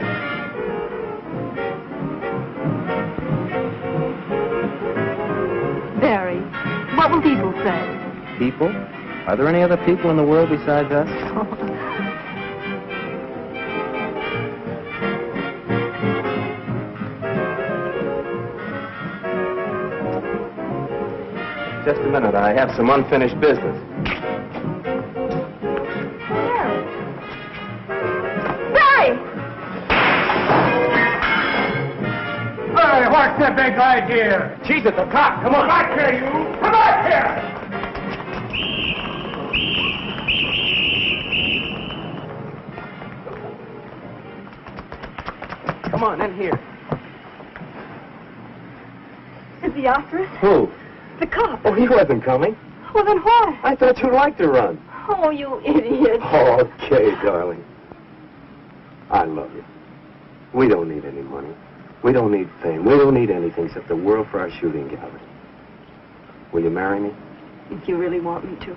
Barry, what will people say? People? Are there any other people in the world besides us? Just a minute. I have some unfinished business. Barry! Hey, what's the big idea? Jesus, the cop! Come on! Come back here, you! Come back here! Come on, in here. Is he after us? Who? The cop. Oh, he wasn't coming. Well, then why? I thought you'd like to run. Oh, you idiot. Okay, darling. I love you. We don't need any money. We don't need fame. We don't need anything except the world for our shooting gallery. Will you marry me? If you really want me to.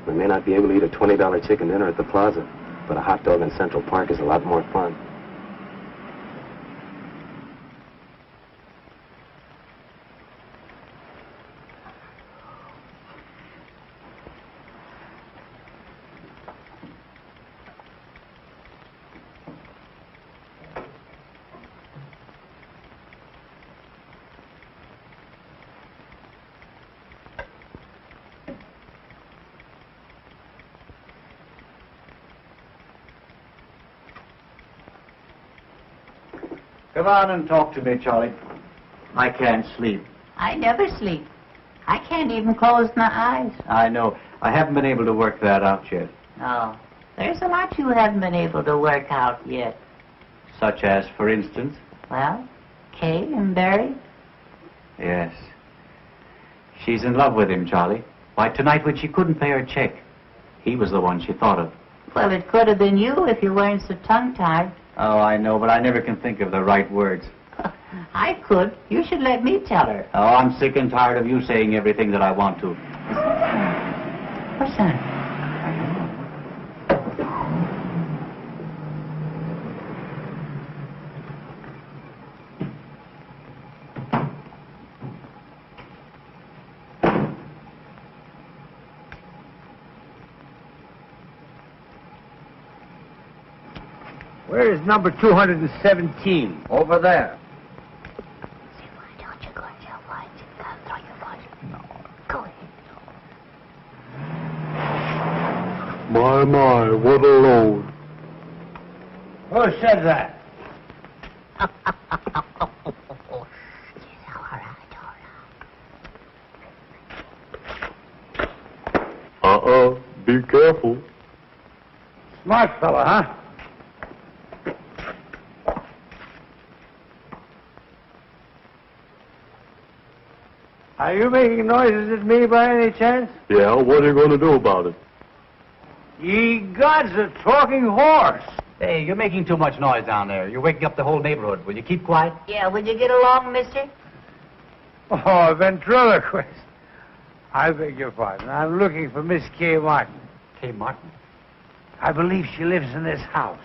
We may not be able to eat a $20 chicken dinner at the plaza, but a hot dog in Central Park is a lot more fun. Come on and talk to me, Charlie. I can't sleep. I never sleep. I can't even close my eyes. I know. I haven't been able to work that out yet. Oh, there's a lot you haven't been able to work out yet. Such as, for instance? Well, Kay and Barry. Yes. She's in love with him, Charlie. Why, tonight when she couldn't pay her check, He was the one she thought of. Well, it could have been you if you weren't so tongue-tied. Oh, I know, but I never can think of the right words. I could. You should let me tell her. Oh, I'm sick and tired of you saying everything that I want to. What's that? Where is number 217? Over there. My, what a load. Who said that? Be careful. Smart fella, huh? Are you making noises at me by any chance? Yeah, what are you going to do about it? Ye gods, a talking horse. Hey, you're making too much noise down there. You're waking up the whole neighborhood. Will you keep quiet? Yeah, would you get along, mister? Oh, a ventriloquist. I beg your pardon. I'm looking for Miss Kay Martin. Kay Martin? I believe she lives in this house.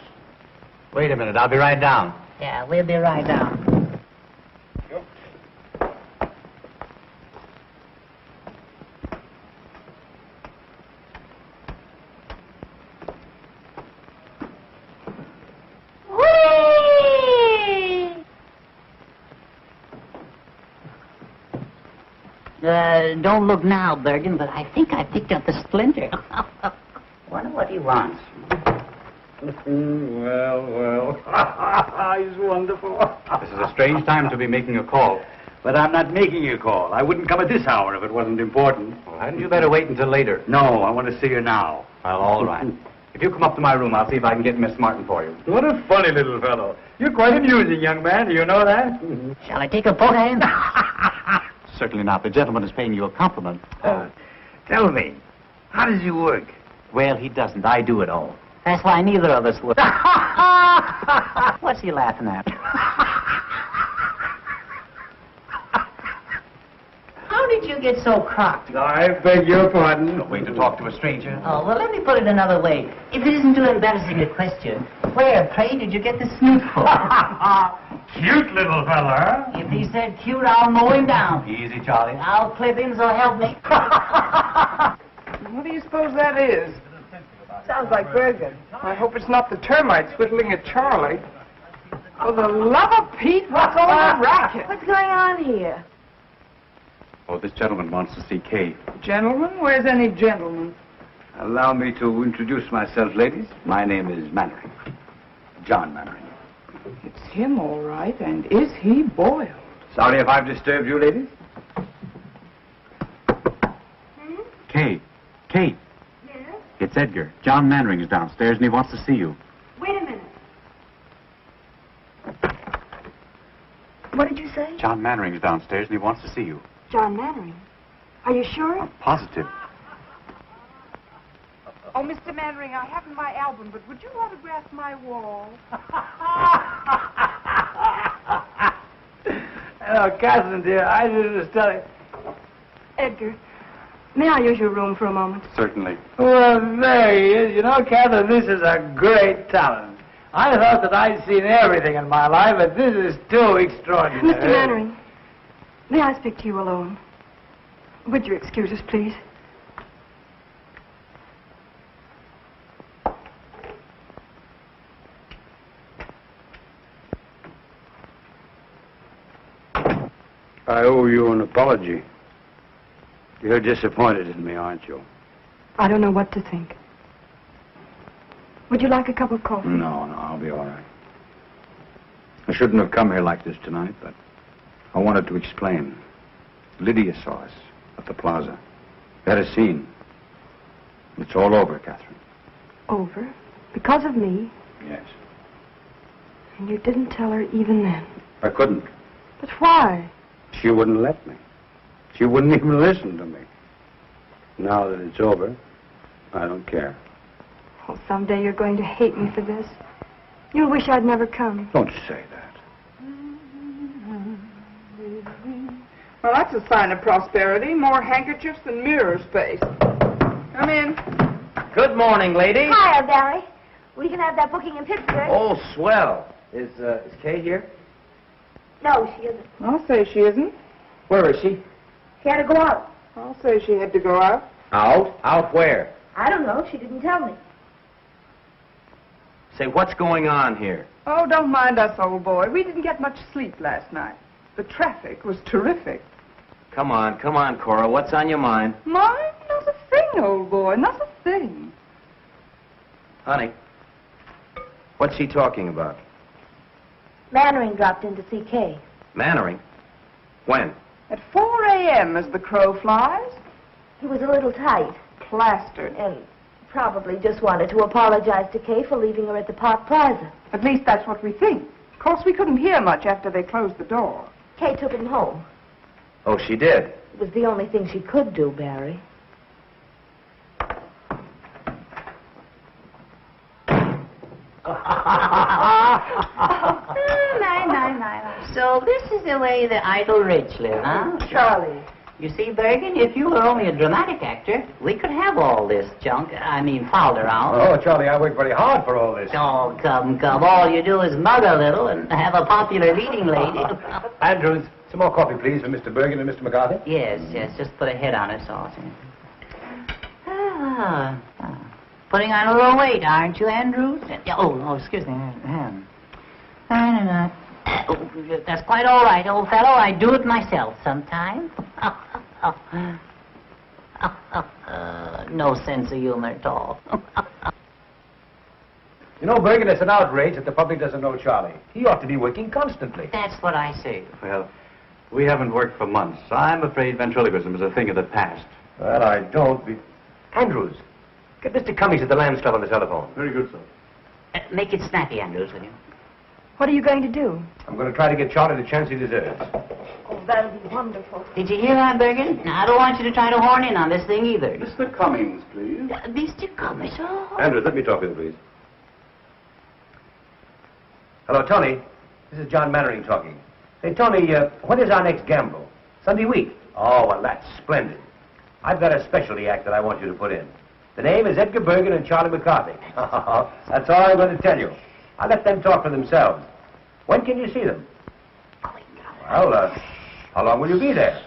Wait a minute. I'll be right down. Yeah, we'll be right down. Don't look now, Bergen, but I think I picked up a splinter. Wonder what he wants. Well. He's wonderful. This is a strange time to be making a call. But I'm not making a call. I wouldn't come at this hour if it wasn't important. Well, hadn't you better wait until later? No, I want to see her now. Well, all right. If you come up to my room, I'll see if I can get Miss Martin for you. What a funny little fellow. You're quite amusing, young man. Do you know that? Shall I take a poke at him? Certainly not. The gentleman is paying you a compliment. Tell me, how does he work? Well, he doesn't. I do it all. That's why neither of us would. What's he laughing at? How did you get so crocked? I beg your pardon. No way to talk to a stranger. Oh, well, let me put it another way. If it isn't too embarrassing a question, where, pray, did you get the snoot for? Cute little fella. If he said cute, I'll mow him down. Easy, Charlie. I'll clip him, so help me. What do you suppose that is? Sounds like Bergen. I hope it's not the termites whittling at Charlie. For the love of Pete, what's all the racket? What's going on here? Oh, this gentleman wants to see Kay. Gentlemen? Where's any gentleman? Allow me to introduce myself, ladies. My name is Mannering. John Mannering. It's him, all right. And is he boiled? Sorry if I've disturbed you, ladies. Kay. Kay. Yes? It's Edgar. John Mannering is downstairs, and he wants to see you. Wait a minute. What did you say? John Mannering is downstairs, and he wants to see you. John Mannering. Are you sure? I'm positive. Oh, Mr. Mannering, I haven't my album, but would you autograph my wall? Hello, Catherine, dear. I was telling... Edgar, may I use your room for a moment? Certainly. Well, there he is. You know, Catherine, this is a great talent. I thought that I'd seen everything in my life, but this is too extraordinary. Mr. Mannering, may I speak to you alone? Would you excuse us, please? I owe you an apology. You're disappointed in me, aren't you? I don't know what to think. Would you like a cup of coffee? No, I'll be all right. I shouldn't have come here like this tonight, but I wanted to explain. Lydia saw us at the plaza. We had a scene. It's all over, Catherine. Over? Because of me? Yes. And you didn't tell her even then? I couldn't. But why? She wouldn't let me. She wouldn't even listen to me. Now that it's over, I don't care. Oh, someday you're going to hate me for this. You'll wish I'd never come. Don't say that. Well, that's a sign of prosperity. More handkerchiefs than mirror space. Come in. Good morning, lady. Hiya, Barry. We can have that booking in Pittsburgh. Oh, swell. Is Kay here? No, she isn't. I'll say she isn't. Where is she? She had to go out. I'll say she had to go out. Out? Out where? I don't know. She didn't tell me. Say, what's going on here? Oh, don't mind us, old boy. We didn't get much sleep last night. The traffic was terrific. Come on, Cora. What's on your mind? Mine? Not a thing, old boy. Not a thing. Honey, what's she talking about? Mannering dropped in to see Kay. Mannering? When? At 4 a.m. as the crow flies. He was a little tight. Plastered. And probably just wanted to apologize to Kay for leaving her at the Park Plaza. At least that's what we think. Of course, we couldn't hear much after they closed the door. Kay took him home. Oh, she did? It was the only thing she could do, Barry. So this is the way the idle rich live, huh? Charlie. You see, Bergen, if you were only a dramatic actor, we could have all this junk, fouled around. Oh, Charlie, I worked very hard for all this. Oh, come. All you do is mug a little and have a popular leading lady. Andrews, some more coffee, please, for Mr. Bergen and Mr. McCarthy. Yes, just put a head on it, sauce. Putting on a little weight, aren't you, Andrews? Oh, excuse me. That's quite all right, old fellow. I do it myself sometimes. No sense of humor at all. You know, Bergen, it's an outrage that the public doesn't know Charlie. He ought to be working constantly. That's what I say. Well, we haven't worked for months. I'm afraid ventriloquism is a thing of the past. Well, I don't be... Andrews, get Mr. Cummings at the Lambs Club on the telephone. Very good, sir. Make it snappy, Andrews, will you? What are you going to do? I'm going to try to get Charlie the chance he deserves. Oh, that'll be wonderful. Did you hear that, Bergen? Now, I don't want you to try to horn in on this thing either. Mr. Cummings, please. Mr. Cummings, oh. Andrews, let me talk with you, please. Hello, Tony. This is John Mannering talking. Say, Tony, when is our next gamble? Sunday week? Oh, well, that's splendid. I've got a specialty act that I want you to put in. The name is Edgar Bergen and Charlie McCarthy. That's all I'm going to tell you. I'll let them talk for themselves. When can you see them? Well, how long will you be there?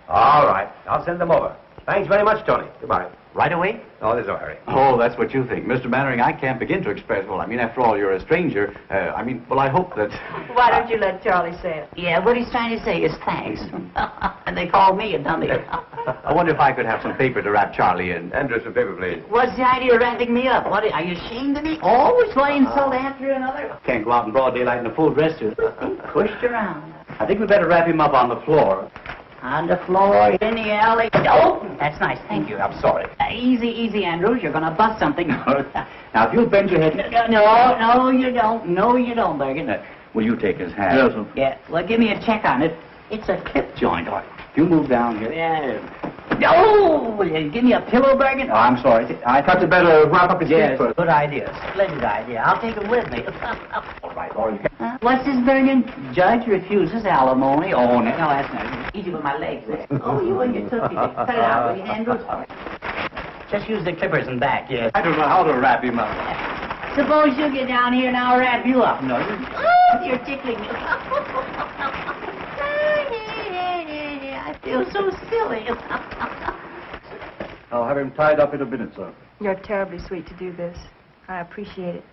All right. I'll send them over. Thanks very much, Tony. Goodbye. Right away? Oh, there's no hurry. Oh, that's what you think. Mr. Mannering, I can't begin to express, after all, you're a stranger. I hope that... Why don't you let Charlie say it? Yeah, what he's trying to say is thanks. And they called me a dummy. I wonder if I could have some paper to wrap Charlie in. Andrew, some paper, please. What's the idea of wrapping me up? What, are you ashamed of me? Always one insult after another? Can't go out in broad daylight in a full dress suit. Pushed around. I think we'd better wrap him up on the floor. On the floor, in the alley. Oh, that's nice. Thank you. I'm sorry. Easy, Andrews. You're going to bust something. Now, if you'll bend your head... No, you don't. No, you don't, Bergen. Will you take his hand? Yes, sir. Yeah, well, give me a check on it. It's a clip joint. If you move down here... Yeah. Oh, will you give me a pillow, Bergen? Oh, I'm sorry. I thought you'd better wrap up his feet first. Good idea. Splendid idea. I'll take it with me. All right, you can... What's this, Bergen? Judge refuses alimony. Oh, no, that's not easy with my legs there. Oh, you and your tootsie. Cut it out, will you, Andrews? Just use the clippers and back, yes. I don't know how to wrap him up. Suppose you get down here and I'll wrap you up. No, you're tickling me. I feel so silly. I'll have him tied up in a minute, sir. You're terribly sweet to do this. I appreciate it.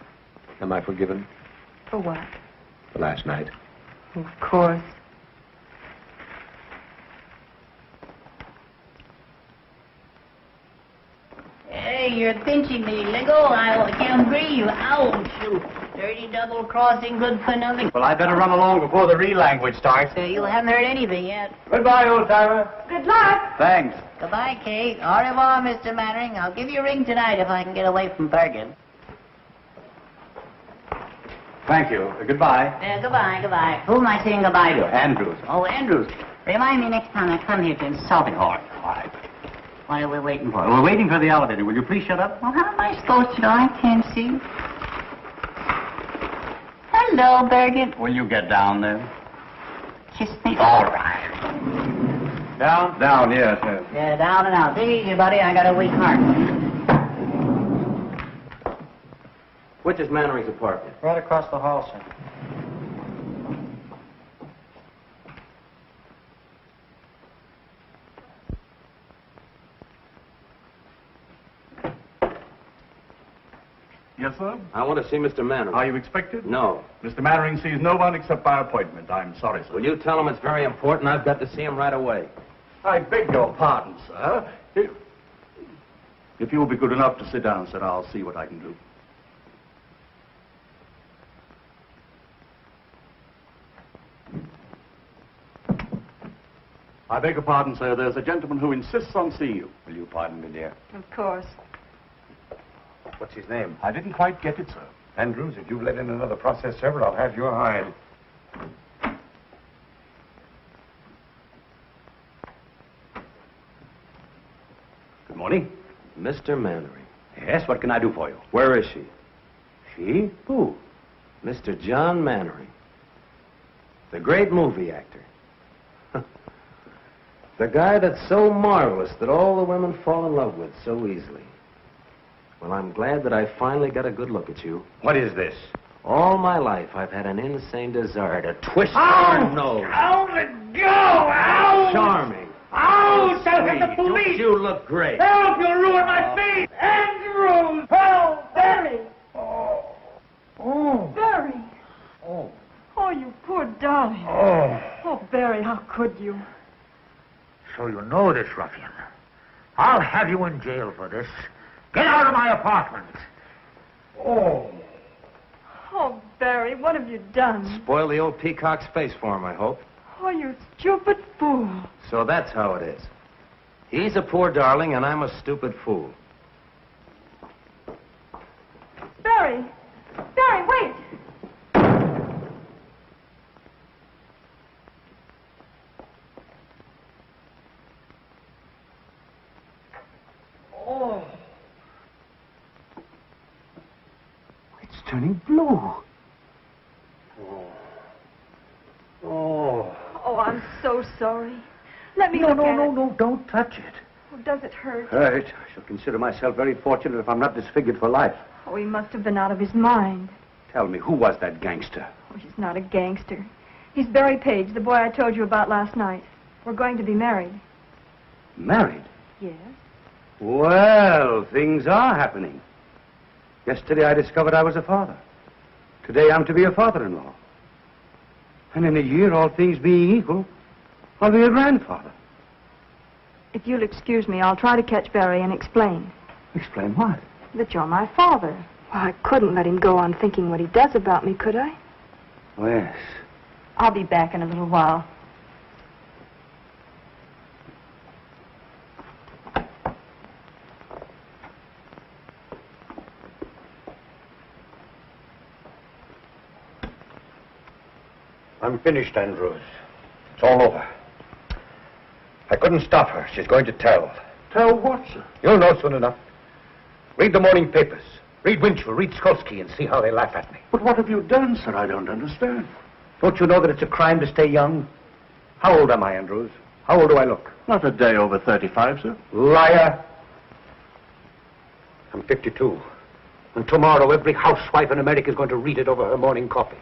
Am I forgiven? For what? For last night. Of course. Hey, you're pinching me. Let go. I can't breathe. Ouch. Dirty double crossing, good for nothing. Well, I better run along before the real language starts. You haven't heard anything yet. Goodbye, old-timer. Good luck. Thanks. Goodbye, Kate. Au revoir, Mr. Mannering. I'll give you a ring tonight if I can get away from Bergen. Thank you. Goodbye. Goodbye. Who am I saying goodbye to? Andrews. Oh, Andrews. Remind me next time I come here to insult him. All right. What are we waiting for? We're waiting for the elevator. Will you please shut up? Well, how am I supposed to know? I can't see. Hello, Birgit. Will you get down there? Kiss me. All right. Down? Down, yes, yes. Yeah, down and out. Take it easy, buddy. I got a weak heart. Which is Mannering's apartment? Right across the hall, sir. Yes, sir? I want to see Mr. Mannering. Are you expected? No. Mr. Mannering sees no one except by appointment. I'm sorry, sir. Will you tell him it's very important? I've got to see him right away. I beg your pardon, sir. If you will be good enough to sit down, sir, I'll see what I can do. I beg your pardon, sir. There's a gentleman who insists on seeing you. Will you pardon me, dear? Of course. What's his name? I didn't quite get it, sir. Andrews, if you let in another process server, I'll have your hide. Good morning. Mr. Mannering. Yes, what can I do for you? Where is she? She? Who? Mr. John Mannering. The great movie actor. The guy that's so marvelous that all the women fall in love with so easily. Well, I'm glad that I finally got a good look at you. What is this? All my life, I've had an insane desire to twist your nose. Ow, let go! Ow! Charming. Ow! Tell him the Sweet. police! Don't you look great? Help! You'll ruin my feet! Andrews! Help! Barry! Oh. Barry! Oh. Oh, you poor darling. Oh. Oh, Barry, how could you? So you know this ruffian. I'll have you in jail for this. Get out of my apartment. Oh. Oh, Barry, what have you done? Spoil the old peacock's face for him, I hope. Oh, you stupid fool. So that's how it is. He's a poor darling, and I'm a stupid fool. Barry! Barry, wait! Oh. It's turning blue. Oh. Oh, I'm so sorry. Let me No, look no, at no, it. no, don't touch it. Oh, does it hurt? Hurt. I shall consider myself very fortunate if I'm not disfigured for life. Oh, he must have been out of his mind. Tell me, who was that gangster? Oh, he's not a gangster. He's Barry Page, the boy I told you about last night. We're going to be married. Married? Yes. Well, things are happening. Yesterday I discovered I was a father. Today I'm to be a father-in-law. And in a year, all things being equal, I'll be a grandfather. If you'll excuse me, I'll try to catch Barry and explain. Explain what? That you're my father. Well, I couldn't let him go on thinking what he does about me, could I? Oh, yes. I'll be back in a little while. I'm finished, Andrews. It's all over. I couldn't stop her. She's going to tell. Tell what, sir? You'll know soon enough. Read the morning papers. Read Winchell, read Skolsky, and see how they laugh at me. But what have you done, sir? I don't understand. Don't you know that it's a crime to stay young? How old am I, Andrews? How old do I look? Not a day over 35, sir. Liar. I'm 52. And tomorrow, every housewife in America is going to read it over her morning coffee.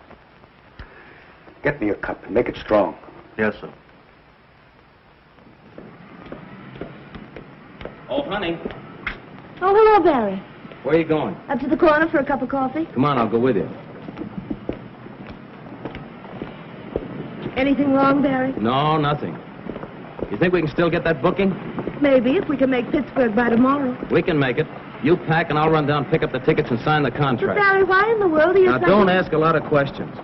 Get me a cup and make it strong. Yes, sir. Oh, honey, Oh, hello, Barry. where are you going? Up to the corner for a cup of coffee. Come on, I'll go with you. Anything wrong, Barry? No, nothing. You think we can still get that booking? Maybe, if we can make Pittsburgh by tomorrow. We can make it. You pack and I'll run down, pick up the tickets, and sign the But, contract. Barry, why in the world are you... Now, don't ask a lot of questions.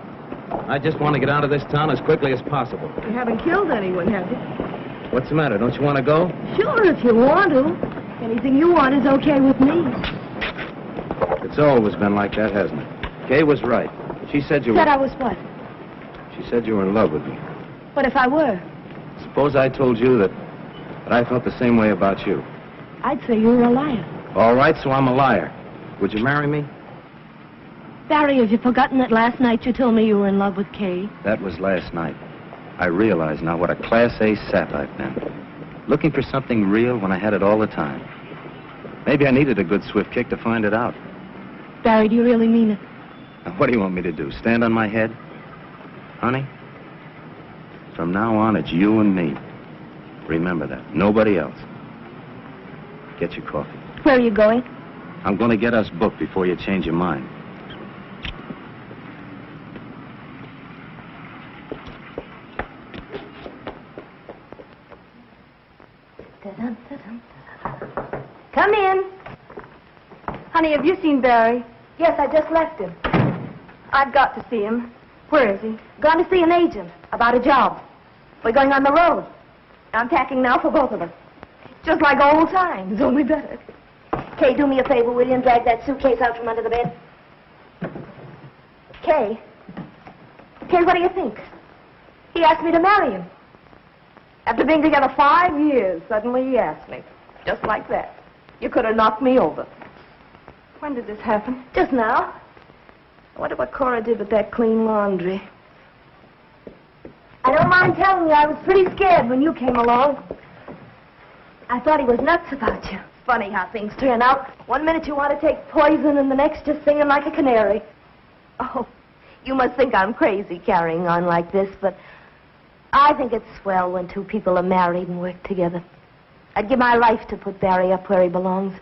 I just want to get out of this town as quickly as possible. You haven't killed anyone, have you? What's the matter? Don't you want to go? Sure, if you want to. Anything you want is okay with me. It's always been like that, hasn't it? Kay was right. She said you Said were... I was what? She said you were in love with me. What if I were? Suppose I told you that I felt the same way about you. I'd say you were a liar. All right, so I'm a liar. Would you marry me? Barry, have you forgotten that last night you told me you were in love with Kay? That was last night. I realize now what a Class A sap I've been. Looking for something real when I had it all the time. Maybe I needed a good swift kick to find it out. Barry, do you really mean it? Now, what do you want me to do, stand on my head? Honey, from now on, it's you and me. Remember that. Nobody else. Get your coffee. Where are you going? I'm going to get us booked before you change your mind. Come in. Honey, have you seen Barry? Yes, I just left him. I've got to see him. Where is he? Gone to see an agent about a job. We're going on the road. I'm packing now for both of us. Just like old times, only better. Kay, do me a favor, will you, and drag that suitcase out from under the bed? Kay? Kay, what do you think? He asked me to marry him. After being together 5 years, suddenly he asked me. Just like that. You could have knocked me over. When did this happen? Just now. I wonder what Cora did with that clean laundry. I don't mind telling you, I was pretty scared when you came along. I thought he was nuts about you. Funny how things turn out. 1 minute you want to take poison, and the next just singing like a canary. Oh, you must think I'm crazy carrying on like this, but I think it's swell when two people are married and work together. I'd give my life to put Barry up where he belongs.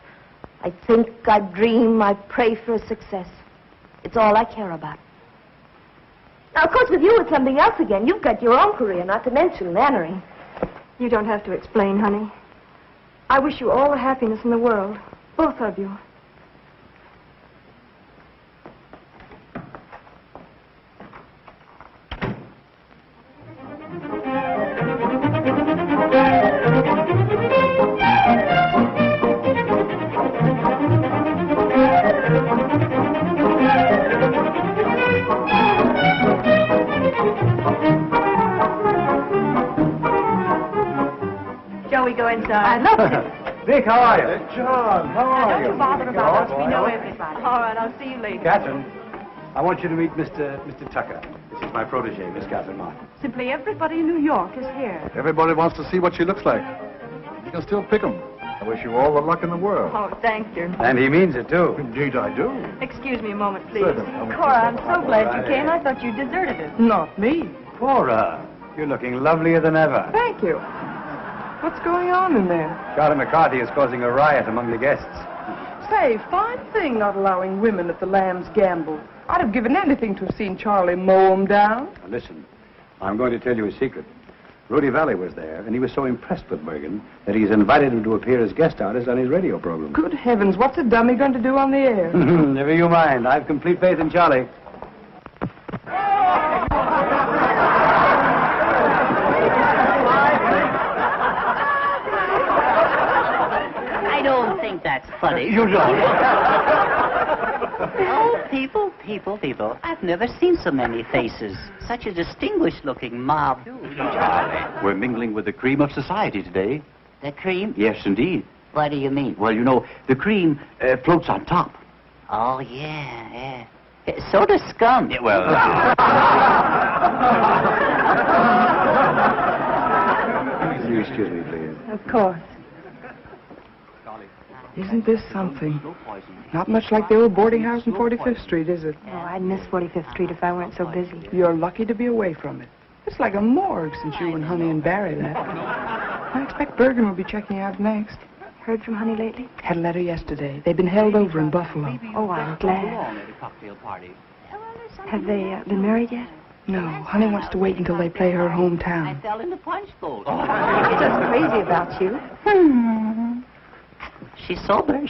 I think, I dream, I pray for his success. It's all I care about. Now, of course, with you, it's something else again. You've got your own career, not to mention Mannering. You don't have to explain, honey. I wish you all the happiness in the world. Both of you. Shall we go inside? I'd love to. Dick, how are you? John, how are you? Don't you bother about us. We know everybody. All right, I'll see you later. Catherine, I want you to meet Mr. Tucker. This is my protege, Miss Catherine Martin. Simply everybody in New York is here. Everybody wants to see what she looks like. You can still pick 'em. I wish you all the luck in the world. Oh, thank you. And he means it, too. Indeed, I do. Excuse me a moment, please. Certainly. Cora, I'm so glad you came. I thought you deserted us. Not me. Cora, you're looking lovelier than ever. Thank you. What's going on in there? Charlie McCarthy is causing a riot among the guests. Say, fine thing not allowing women at the Lamb's Gamble. I'd have given anything to have seen Charlie mow 'em down. Now, listen, I'm going to tell you a secret. Rudy Valley was there, and he was so impressed with Bergen that he's invited him to appear as guest artist on his radio program. Good heavens, what's a dummy going to do on the air? Never you mind. I have complete faith in Charlie. I don't think that's funny. You don't. Oh, people. I've never seen so many faces. Such a distinguished-looking mob. Charlie, we're mingling with the cream of society today. The cream? Yes, indeed. What do you mean? Well, you know, the cream floats on top. Oh, yeah. So does scum. Yeah, well... Excuse me, please. Of course. Isn't this something? Not much like the old boarding house in 45th Street, is it? Oh, I'd miss 45th Street if I weren't so busy. You're lucky to be away from it. It's like a morgue since you and Honey and Barry left. I expect Bergen will be checking out next. Heard from Honey lately? Had a letter yesterday. They've been held over in Buffalo. Oh, I'm glad. Have they been married yet? No, Honey wants to wait until they play her hometown. I fell in the punch bowl. She's just crazy about you. She's sober.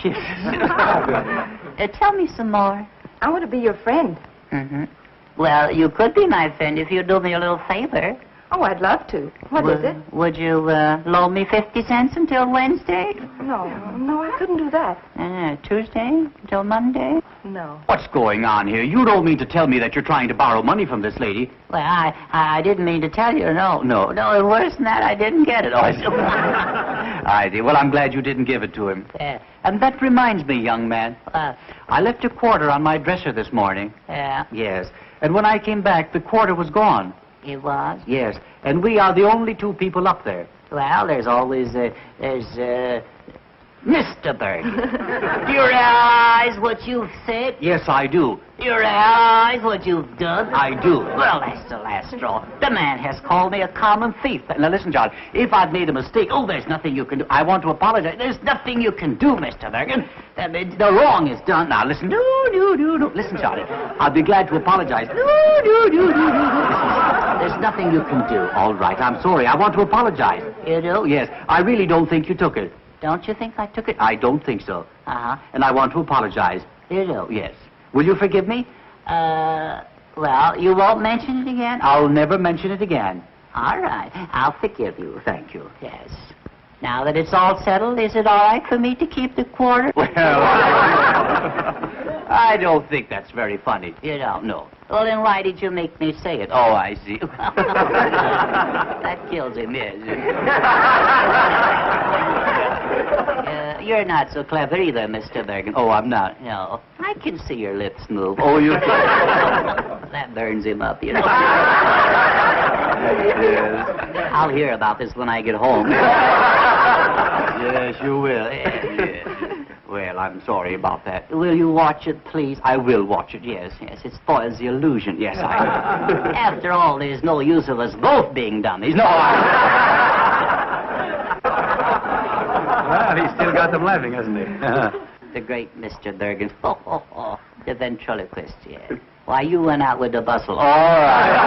Tell me some more. I want to be your friend. Mm-hmm. Well, you could be my friend if you'd do me a little favor. Oh, I'd love to. What is it? Would you loan me 50 cents until Wednesday? No, I couldn't do that. Tuesday until Monday? No. What's going on here? You don't mean to tell me that you're trying to borrow money from this lady? Well, I didn't mean to tell you. No, worse than that, I didn't get it. Oh, I see. Well, I'm glad you didn't give it to him. And that reminds me, young man. I left a quarter on my dresser this morning. Yeah? Yes. And when I came back, the quarter was gone. It was? Yes. And we are the only two people up there. Well, there's always, Mr. Bergen. Do you realize what you've said? Yes, I do. Do you realize what you've done? I do. Well, that's the last straw. The man has called me a common thief. Now, listen, John, if I've made a mistake, there's nothing you can do. I want to apologize. There's nothing you can do, Mr. Bergen. The wrong is done. Now, listen. No. Listen, Johnny, I'll be glad to apologize. No. There's nothing you can do. All right, I'm sorry. I want to apologize. You do? Yes. I really don't think you took it. Don't you think I took it? I don't think so. Uh-huh. And I want to apologize. You do? Yes. Will you forgive me? Well, you won't mention it again? I'll never mention it again. All right. I'll forgive you. Thank you. Yes. Now that it's all settled, is it all right for me to keep the quarter? Well, I don't think that's very funny. You don't? No. Well, then why did you make me say it? Oh, I see. That kills him, yes. You're not so clever either, Mr. Bergen. Oh, I'm not. No. I can see your lips move. Oh, you can? That burns him up, you know. Yes. I'll hear about this when I get home. Yes, you will. Yes. Well, I'm sorry about that. Will you watch it, please? I will watch it, yes. It spoils the illusion. Yes, I will. After all, there's no use of us both being dummies. No, Well, he's still got them laughing, hasn't he? The great Mr. Bergen. The ventriloquist, yes. Why, you went out with the bustle. All right.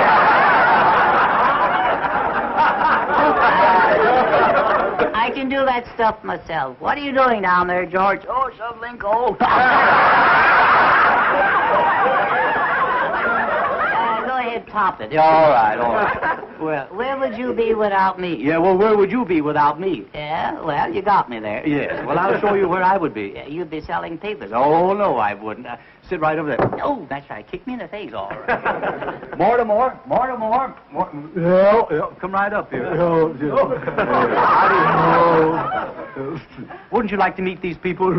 I can do that stuff myself. What are you doing down there, George? Oh, shoveling coal. Go ahead, top it. All right. Well, where would you be without me? Yeah, well, where would you be without me? Yeah, well, you got me there. Yes, well, I'll show you where I would be. You'd be selling papers. Oh, no, I wouldn't. Sit right over there. Oh, that's right. Kick me in the face. All right. Mortimer. Yeah. Come right up here. Wouldn't you like to meet these people?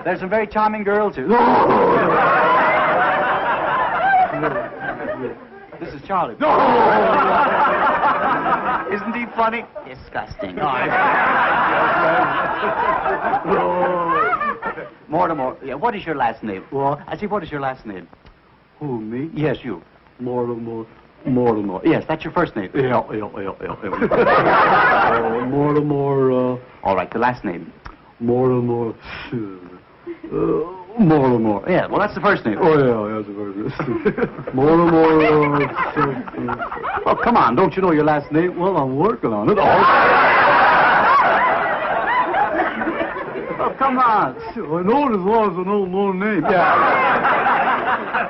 There's some very charming girls here. This is Charlie. Isn't he funny? Disgusting. Mortimer, yeah, what is your last name? Well, I see, what is your last name? Who, me? Yes, you. Mortimer. Yes, that's your first name. Yeah. Mortimer, All right, the last name. Mortimer. Yeah, well, that's the first name. Oh, yeah, that's the first name. Mortimer. Oh, come on, don't you know your last name? Well, I'm working on it. Oh, come on. I know it as well as I know my name. Yeah.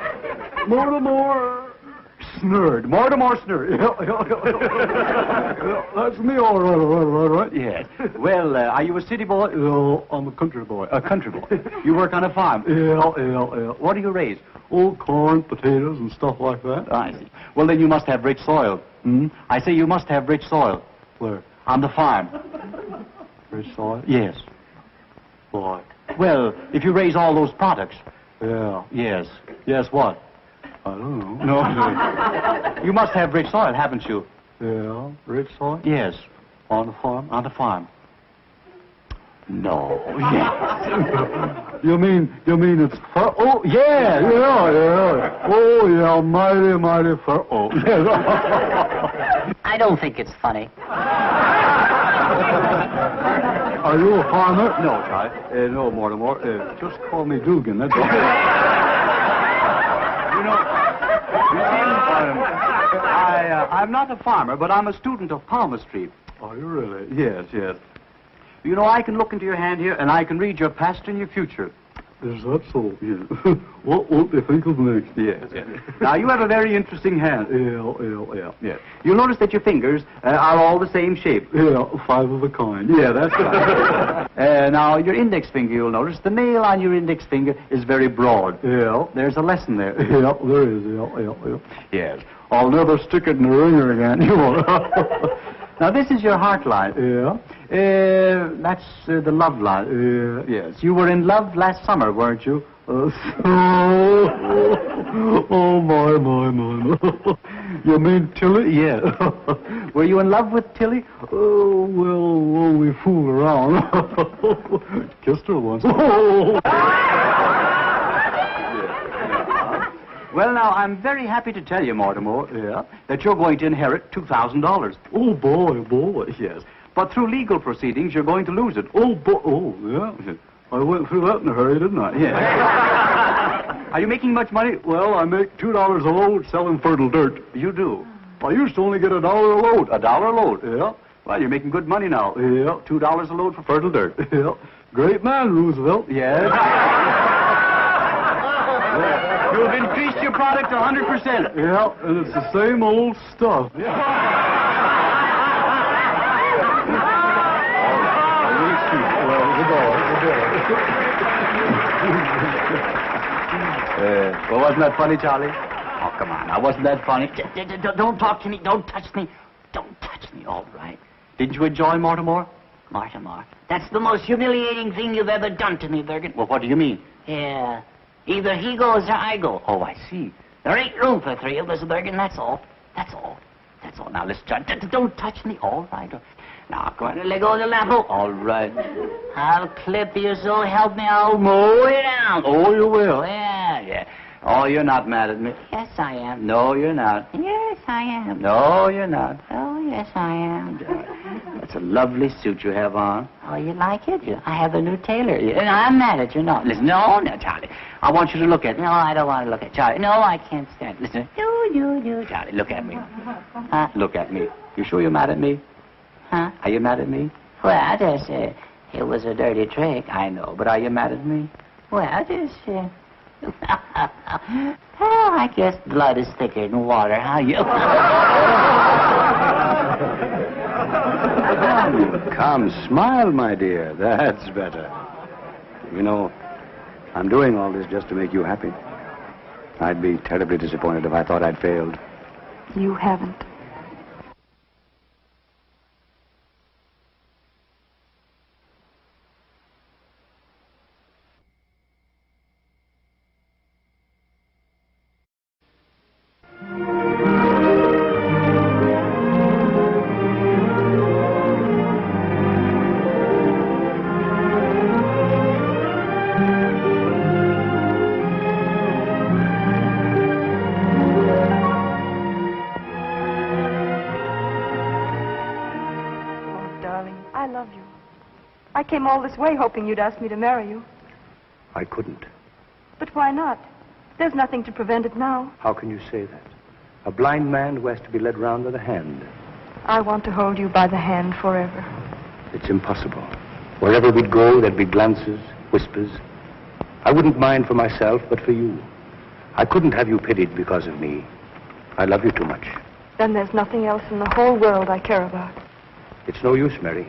Mortimer Snurd. Mortimer Snurd. That's me, all right. Yes. Well, are you a city boy? No, I'm a country boy. A country boy. You work on a farm? Yeah. What do you raise? Oh, corn, potatoes, and stuff like that. I see. Well, then you must have rich soil. I say you must have rich soil. Where? On the farm. Rich soil? Yes. Why? Well, if you raise all those products. Yeah. Yes. Yes, what? I don't know. No. You must have rich soil, haven't you? Yeah. Rich soil? Yes. On the farm? On the farm. No. Yes. You mean it's fur? Oh, yeah. Oh, yeah, mighty fur. Oh, yeah. I don't think it's funny. Are you a farmer? No, Charlie. No, Mortimer. Just call me Dugan, that's all. I'm not a farmer, but I'm a student of palmistry. Are you really? Yes. You know, I can look into your hand here, and I can read your past and your future. Is that so? Yeah. What won't they think of next? Yes, yes. Now, you have a very interesting hand. Yeah. Yes. You'll notice that your fingers are all the same shape. Yeah, 5 of a kind. Yeah, that's right. Now, your index finger, you'll notice, the nail on your index finger is very broad. Yeah. There's a lesson there. Yeah, there is. Yeah. Yes. I'll never stick it in the ringer again. You won't. Now, this is your heart line. Yeah. That's the love line. Yes. You were in love last summer, weren't you? Oh, my. You mean Tilly? Yes. Were you in love with Tilly? Oh, well, we fooled around. Kissed her once. Well, now, I'm very happy to tell you, Mortimer, that you're going to inherit $2,000. Oh, boy. Yes. But through legal proceedings, you're going to lose it. Oh, yeah. I went through that in a hurry, didn't I? Yeah. Are you making much money? Well, I make $2 a load selling fertile dirt. You do? I used to only get $1 a load. $1 a load? Yeah. Well, you're making good money now. Yeah. $2 a load for fertile dirt. Yeah. Great man, Roosevelt. Yes. You've increased your product 100%. Yeah, and it's the same old stuff. Well, wasn't that funny, Charlie? Oh, come on. Now, wasn't that funny? Don't talk to me. Don't touch me. Don't touch me. All right. Didn't you enjoy Mortimer? Mortimer, that's the most humiliating thing you've ever done to me, Bergen. Well, what do you mean? Yeah. Either he goes or I go. Oh, I see. There ain't room for 3 of us, Bergen. That's all. Now, listen, John. Don't touch me. All right. Now, go on and let go of the lamp. All right. I'll clip you, so help me. I'll mow it down. Oh, you will? Yeah. Oh, you're not mad at me. Yes, I am. No, you're not. Yes, I am. No, you're not. Oh, yes, I am. That's a lovely suit you have on. Oh, you like it? I have a new tailor. I'm mad at you. No, listen. No, Charlie. I want you to look at me. No, I don't want to look at Charlie. No, I can't stand it. Listen. You. Charlie, look at me. Huh? Look at me. You sure you're mad at me? Huh? Are you mad at me? Well, it was a dirty trick. I know, but are you mad at me? Well, I guess blood is thicker than water, huh? Come, smile, my dear. That's better. You know, I'm doing all this just to make you happy. I'd be terribly disappointed if I thought I'd failed. You haven't. I came all this way hoping you'd ask me to marry you. I couldn't. But why not? There's nothing to prevent it now. How can you say that? A blind man who has to be led round with a hand. I want to hold you by the hand forever. It's impossible. Wherever we'd go, there'd be glances, whispers. I wouldn't mind for myself, but for you. I couldn't have you pitied because of me. I love you too much. Then there's nothing else in the whole world I care about. It's no use, Mary.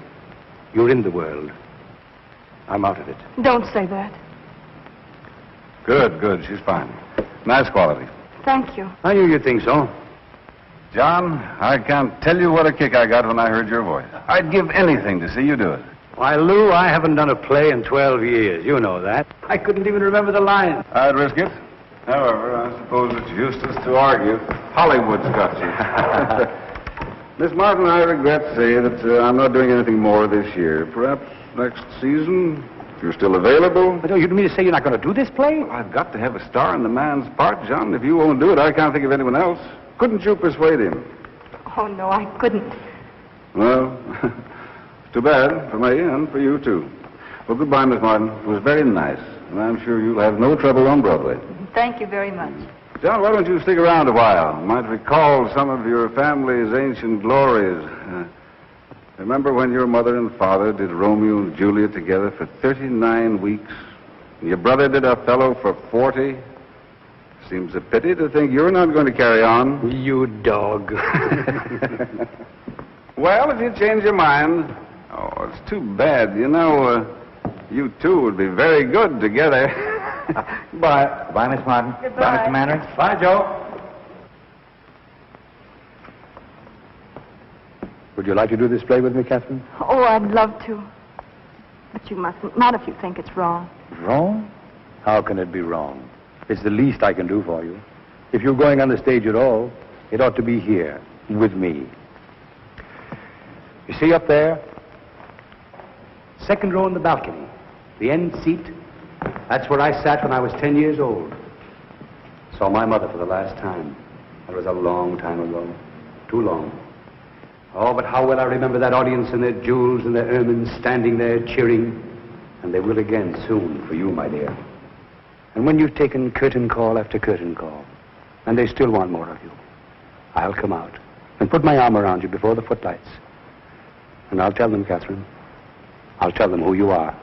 You're in the world. I'm out of it. Don't say that. Good. She's fine. Nice quality. Thank you. I knew you'd think so. John, I can't tell you what a kick I got when I heard your voice. I'd give anything to see you do it. Why, Lou, I haven't done a play in 12 years. You know that. I couldn't even remember the line. I'd risk it. However, I suppose it's useless to argue. Hollywood's got you. Miss Martin, I regret to say that I'm not doing anything more this year. Perhaps next season, if you're still available. But you mean to say you're not going to do this play? Well, I've got to have a star in the man's part, John. If you won't do it, I can't think of anyone else. Couldn't you persuade him? Oh, no, I couldn't. Well, it's too bad for me and for you, too. Well, goodbye, Miss Martin. It was very nice, and I'm sure you'll have no trouble on Broadway. Thank you very much. John, why don't you stick around a while? You might recall some of your family's ancient glories. Remember when your mother and father did Romeo and Juliet together for 39 weeks? Your brother did Othello for 40. Seems a pity to think you're not going to carry on. You dog. Well, if you change your mind... Oh, it's too bad. You know, you two would be very good together. Bye. Bye, Miss Martin. Goodbye. Bye, Mr. Mannering. Bye, Joe. Would you like to do this play with me, Catherine? Oh, I'd love to. But you mustn't. Not if you think it's wrong. Wrong? How can it be wrong? It's the least I can do for you. If you're going on the stage at all, it ought to be here, with me. You see up there? Second row in the balcony. The end seat. That's where I sat when I was 10 years old. Saw my mother for the last time. That was a long time ago. Too long. Oh, but how well I remember that audience in their jewels and their ermines standing there cheering. And they will again soon for you, my dear. And when you've taken curtain call after curtain call, and they still want more of you, I'll come out and put my arm around you before the footlights. And I'll tell them, Catherine, I'll tell them who you are.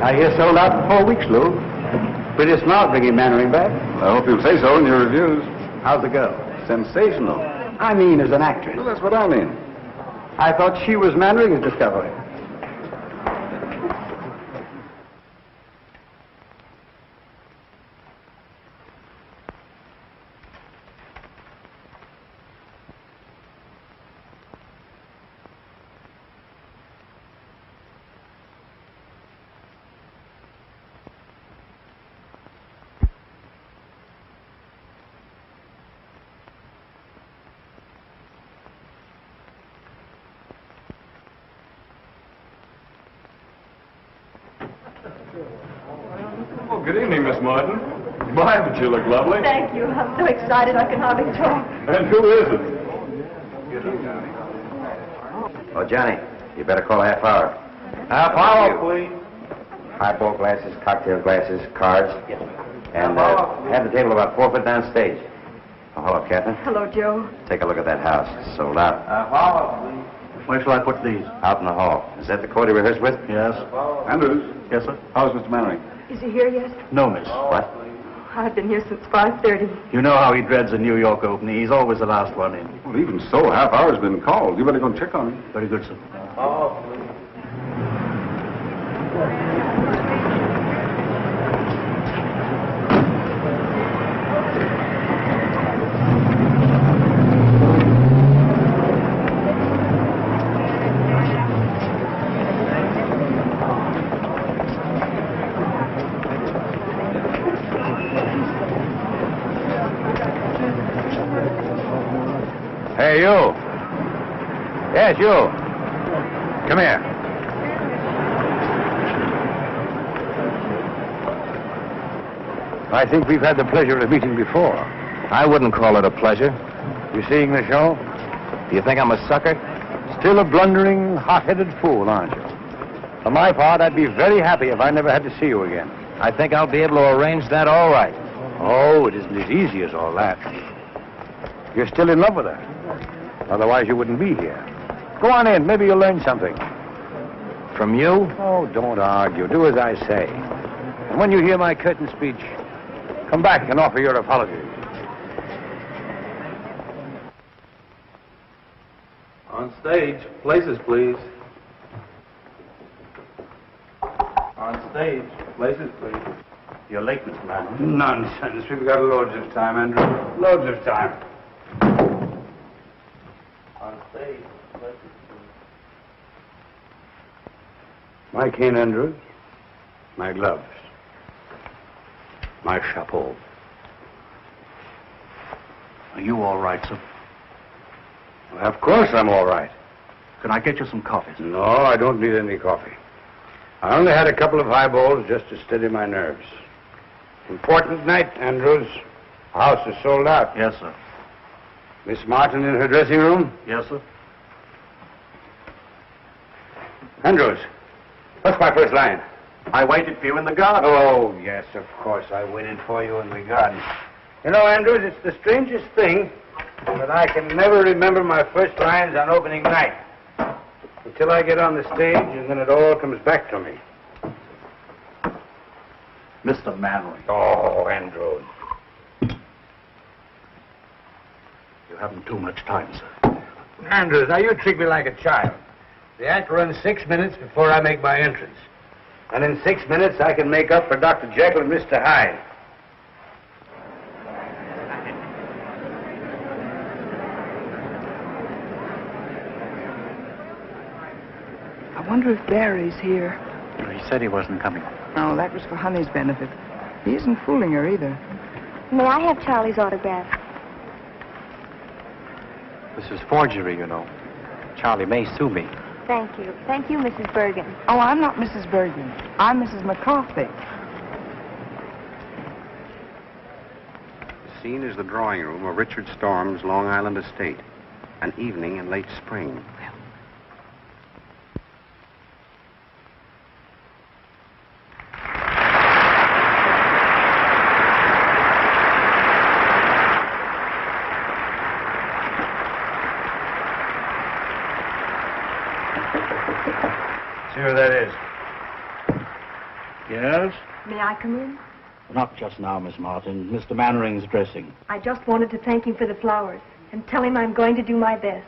I hear sold out for 4 weeks, Lou. Pretty smart bringing Mannering back. I hope you'll say so in your reviews. How's the girl? Sensational. I mean, as an actress. Well, that's what I mean. I thought she was Mannering's discovery. Oh, good evening, Miss Martin. My, but you look lovely. Thank you. I'm so excited I can hardly talk. And who is it? Oh, Johnny, you better call a half hour. Half hour, please. Highball glasses, cocktail glasses, cards. And have the table about 4 foot down stage. Oh, hello, Captain. Hello, Joe. Take a look at that house. It's sold out. Half hour, please. Where shall I put these? Out in the hall. Is that the court he rehearsed with? Yes. Andrews. Yes, sir? How's Mr. Mannering? Is he here yet? No, miss. What? I've been here since 5:30. You know how he dreads a New York opening. He's always the last one in. Well, even so, a half hour's been called. You better go and check on him. Very good, sir. Oh, please. Hey, you. Yes, you. Come here. I think we've had the pleasure of meeting before. I wouldn't call it a pleasure. You seeing the show? Do you think I'm a sucker? Still a blundering, hot-headed fool, aren't you? For my part, I'd be very happy if I never had to see you again. I think I'll be able to arrange that all right. Oh, it isn't as easy as all that. You're still in love with her. Otherwise, you wouldn't be here. Go on in. Maybe you'll learn something. From you? Oh, don't argue. Do as I say. And when you hear my curtain speech, come back and offer your apologies. On stage, places, please. On stage, places, please. You're late, Mr. Mannering. Nonsense. We've got loads of time, Andrew. Loads of time. On stage, places, please. My cane, Andrews. My gloves. My chapeau. Are you all right, sir? Well, of course I'm all right. Can I get you some coffee? No, I don't need any coffee. I only had a couple of highballs just to steady my nerves. Important night, Andrews. The house is sold out. Yes, sir. Miss Martin in her dressing room? Yes, sir. Andrews, what's my first line? I waited for you in the garden. Oh, yes, of course. I waited for you in the garden. You know, Andrews, it's the strangest thing, but I can never remember my first lines on opening night until I get on the stage, and then it all comes back to me. Mr. Mannering. Oh, Andrews. You haven't too much time, sir. Andrews, now you treat me like a child. The act runs 6 minutes before I make my entrance. And in 6 minutes, I can make up for Dr. Jekyll and Mr. Hyde. I wonder if Barry's here. He said he wasn't coming. No, that was for Honey's benefit. He isn't fooling her either. May I have Charlie's autograph? This is forgery, you know. Charlie may sue me. Thank you. Thank you, Mrs. Bergen. Oh, I'm not Mrs. Bergen. I'm Mrs. McCarthy. The scene is the drawing room of Richard Storm's Long Island estate. An evening in late spring. See who that is. Yes? May I come in? Not just now, Miss Martin. Mr. Mannering's dressing. I just wanted to thank him for the flowers and tell him I'm going to do my best.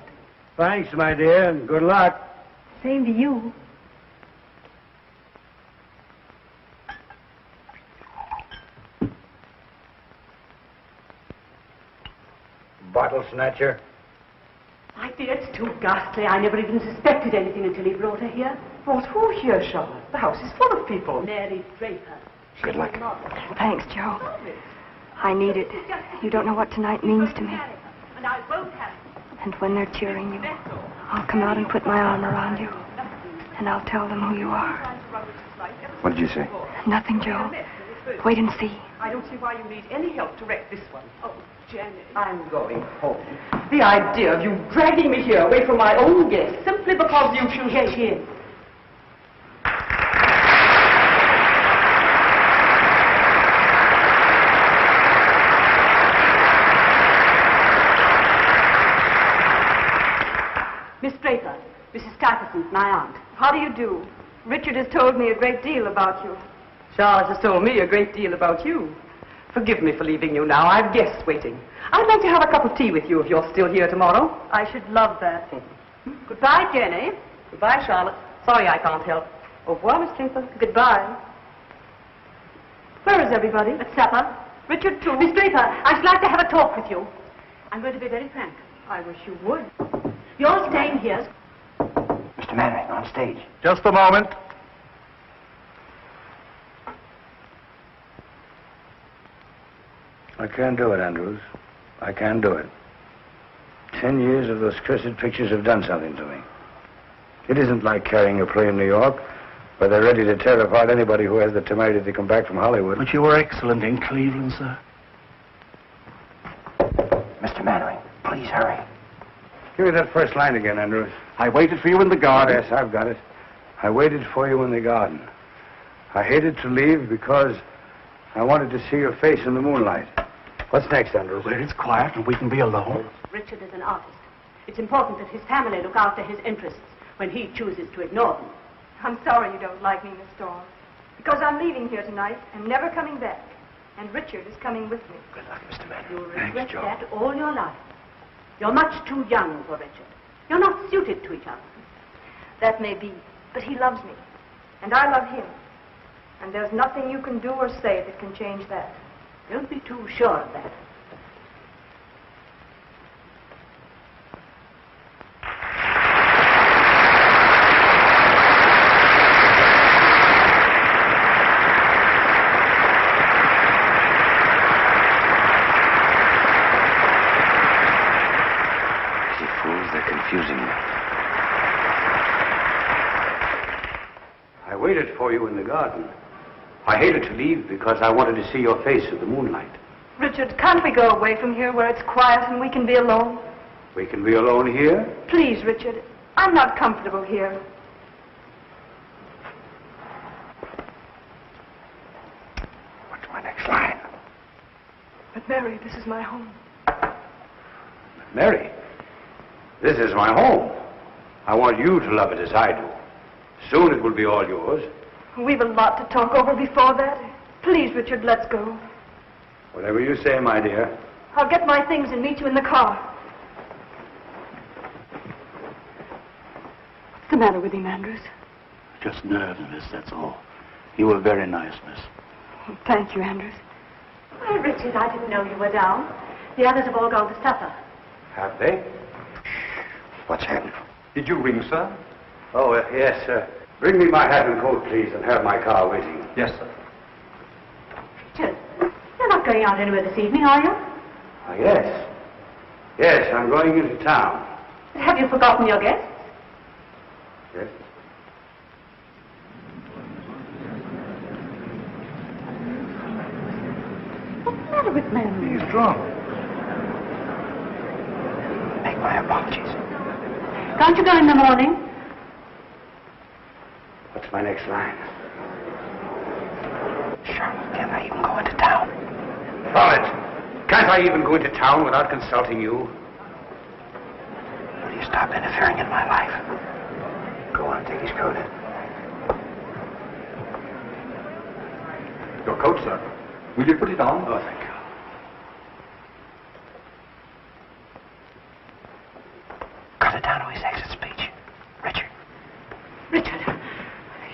Thanks, my dear, and good luck. Same to you. Bottle snatcher. My dear, it's too ghastly. I never even suspected anything until he brought her here. Brought who here, Charlotte? The house is full of people. Mary Draper. Good luck. Thanks, Joe. I need it. You don't know what tonight means to me. And I won't have And when they're cheering you, I'll come out and put my arm around you. And I'll tell them who you are. What did you say? Nothing, Joe. Wait and see. I don't see why you need any help to wreck this one. Oh, Jenny. I'm going home. The idea of you dragging me here away from my own guests simply because you choose Get in. Miss Draper, Mrs. Stuyvesant, my aunt. How do you do? Richard has told me a great deal about you. Charlotte has told me a great deal about you. Forgive me for leaving you now. I've guests waiting. I'd like to have a cup of tea with you if you're still here tomorrow. I should love that. Goodbye, Jenny. Goodbye, Charlotte. Sorry I can't help. Au revoir, Miss Draper. Goodbye. Where is everybody? At supper. Richard, too. Miss Draper, I should like to have a talk with you. I'm going to be very frank. I wish you would. You're staying here. Mr. Mannering, on stage. Just a moment. I can't do it, Andrews. I can't do it. 10 years of those cursed pictures have done something to me. It isn't like carrying a play in New York, where they're ready to tear apart anybody who has the temerity to come back from Hollywood. But you were excellent in Cleveland, sir. Mr. Mannering, please hurry. Give me that first line again, Andrews. I waited for you in the garden. Yes, I've got it. I waited for you in the garden. I hated to leave because I wanted to see your face in the moonlight. What's next, Andrews? Where it's quiet and we can be alone. Richard is an artist. It's important that his family look after his interests when he chooses to ignore them. I'm sorry you don't like me, Miss Storm. Because I'm leaving here tonight and never coming back. And Richard is coming with me. Good luck, Mr. Mannering. You'll regret that all your life. You're much too young for Richard. You're not suited to each other. That may be, but he loves me. And I love him. And there's nothing you can do or say that can change that. Don't be too sure of that. You fools, they're confusing me. I waited for you in the garden. I hated to leave because I wanted to see your face in the moonlight. Richard, can't we go away from here where it's quiet and we can be alone? We can be alone here? Please, Richard. I'm not comfortable here. What's my next line? But But, Mary, this is my home. Mary, this is my home. I want you to love it as I do. Soon it will be all yours. We've a lot to talk over before that. Please, Richard, let's go. Whatever you say, my dear. I'll get my things and meet you in the car. What's the matter with him, Andrews? Just nervousness, that's all. You were very nice, miss. Well, thank you, Andrews. Why, Richard, I didn't know you were down. The others have all gone to supper. Have they? What's happened? Did you ring, sir? Oh, yes, sir. Bring me my hat and coat, please, and have my car waiting. Yes, sir. Richard, you're not going out anywhere this evening, are you? Yes. Yes, I'm going into town. But have you forgotten your guests? Yes. What's the matter with Mary? He's drunk. Make my apologies. Can't you go in the morning? What's my next line? Charlotte, can't I even go into town? Charlotte, can't I even go into town without consulting you? Will you stop interfering in my life? Go on, take his coat. Your coat, sir. Will you put it on? Oh, thank you. Cut it down to his exit speech. Richard. Richard,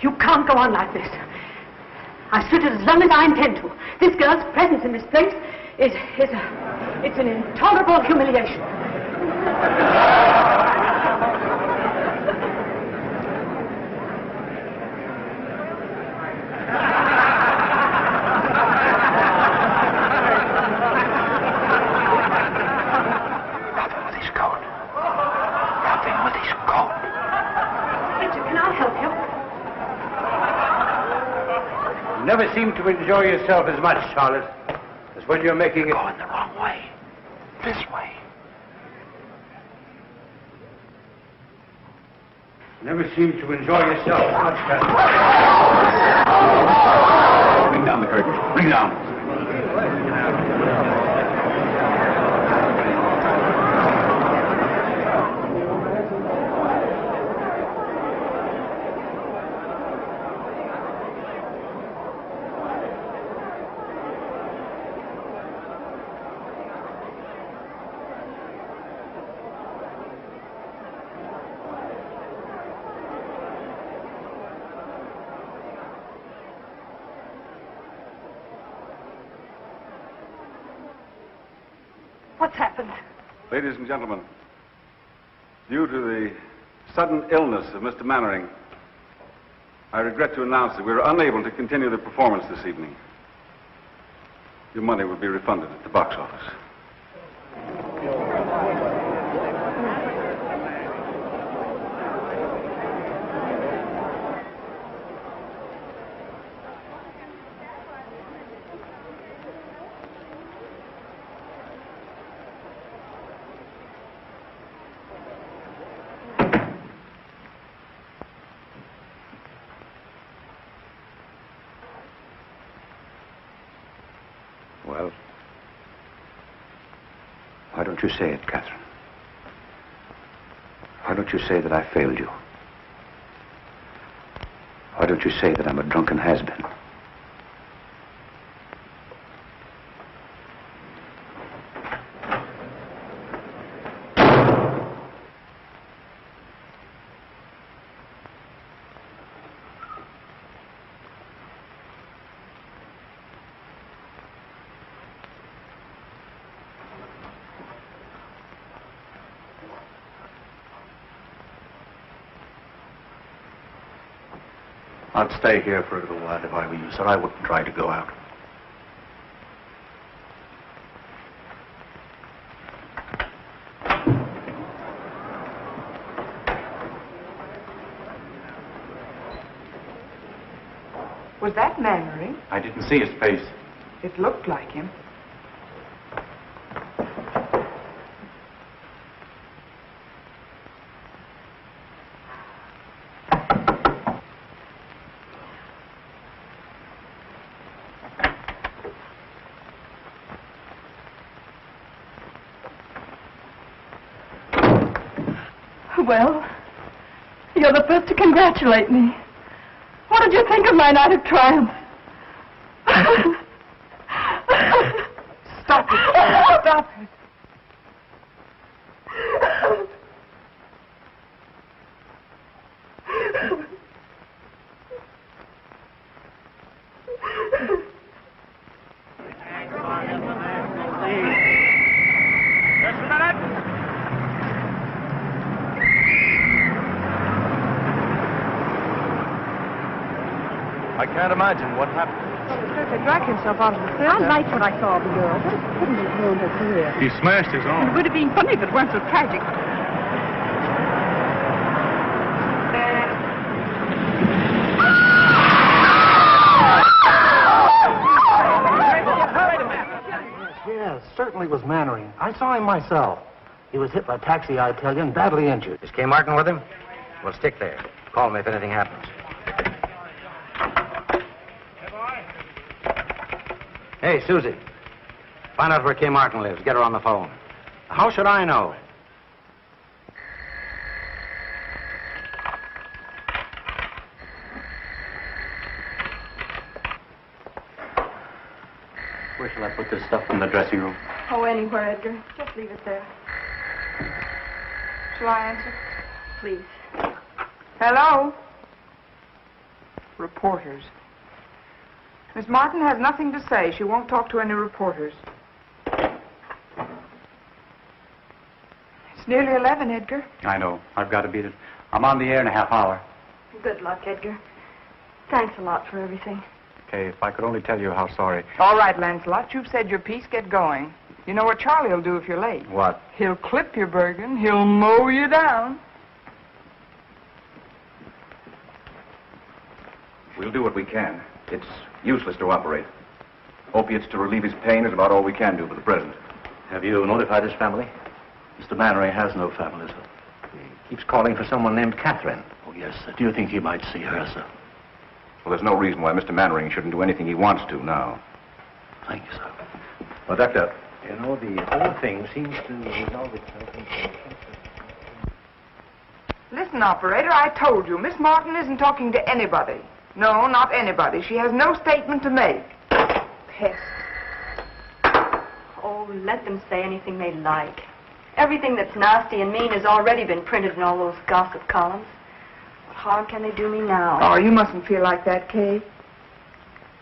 you can't go on like this. I stood it as long as I intend to. This girl's presence in this place it's an intolerable humiliation. You never seem to enjoy yourself as much, Charlotte, as when you're making it... Going the wrong way. This way. You never seem to enjoy yourself as much, Catherine. Bring down the curtain. Bring down. What's happened? Ladies and gentlemen, due to the sudden illness of Mr. Mannering, I regret to announce that we are unable to continue the performance this evening. Your money will be refunded at the box office. Well, why don't you say it, Catherine? Why don't you say that I failed you? Why don't you say that I'm a drunken has-been? I'd stay here for a little while if I were you, sir. I wouldn't try to go out. Was that Mannering? I didn't see his face. It looked like him. Well, you're the first to congratulate me. What did you think of my night of triumph? Stop it. Stop it. Just a minute. I can't imagine what happened. He drank himself out of the theater. I liked what I saw of the girl. What a pity he's ruined her career. He smashed his It arm. would have been funny if it weren't so tragic. Yes, certainly was Mannering. I saw him myself. He was hit by a taxi, I tell you, and badly injured. Is Kay Martin with him? Well, stick there. Call me if anything happens. Hey, Susie. Find out where Kay Martin lives. Get her on the phone. How should I know? Where shall I put this stuff in the dressing room? Oh, anywhere, Edgar. Just leave it there. Shall I answer? Please. Hello? Reporters. Miss Martin has nothing to say. She won't talk to any reporters. It's nearly 11, Edgar. I know. I've got to beat it. I'm on the air in a half hour. Good luck, Edgar. Thanks a lot for everything. Okay, if I could only tell you how sorry. All right, Lancelot, you've said your piece. Get going. You know what Charlie will do if you're late. What? He'll clip you, Bergen. He'll mow you down. We'll do what we can. It's useless to operate. Opiates to relieve his pain is about all we can do for the present. Have you notified his family? Mr. Mannering has no family, sir. He keeps calling for someone named Catherine. Oh, yes, sir. Do you think he might see her, sir? Well, there's no reason why Mr. Mannering shouldn't do anything he wants to now. Thank you, sir. Well, Doctor, You know, the whole thing seems to resolve itself into... Listen, operator, I told you, Miss Martin isn't talking to anybody. No, not anybody. She has no statement to make. Pest. Oh, let them say anything they like. Everything that's nasty and mean has already been printed in all those gossip columns. What harm can they do me now? Oh, you mustn't feel like that, Kay.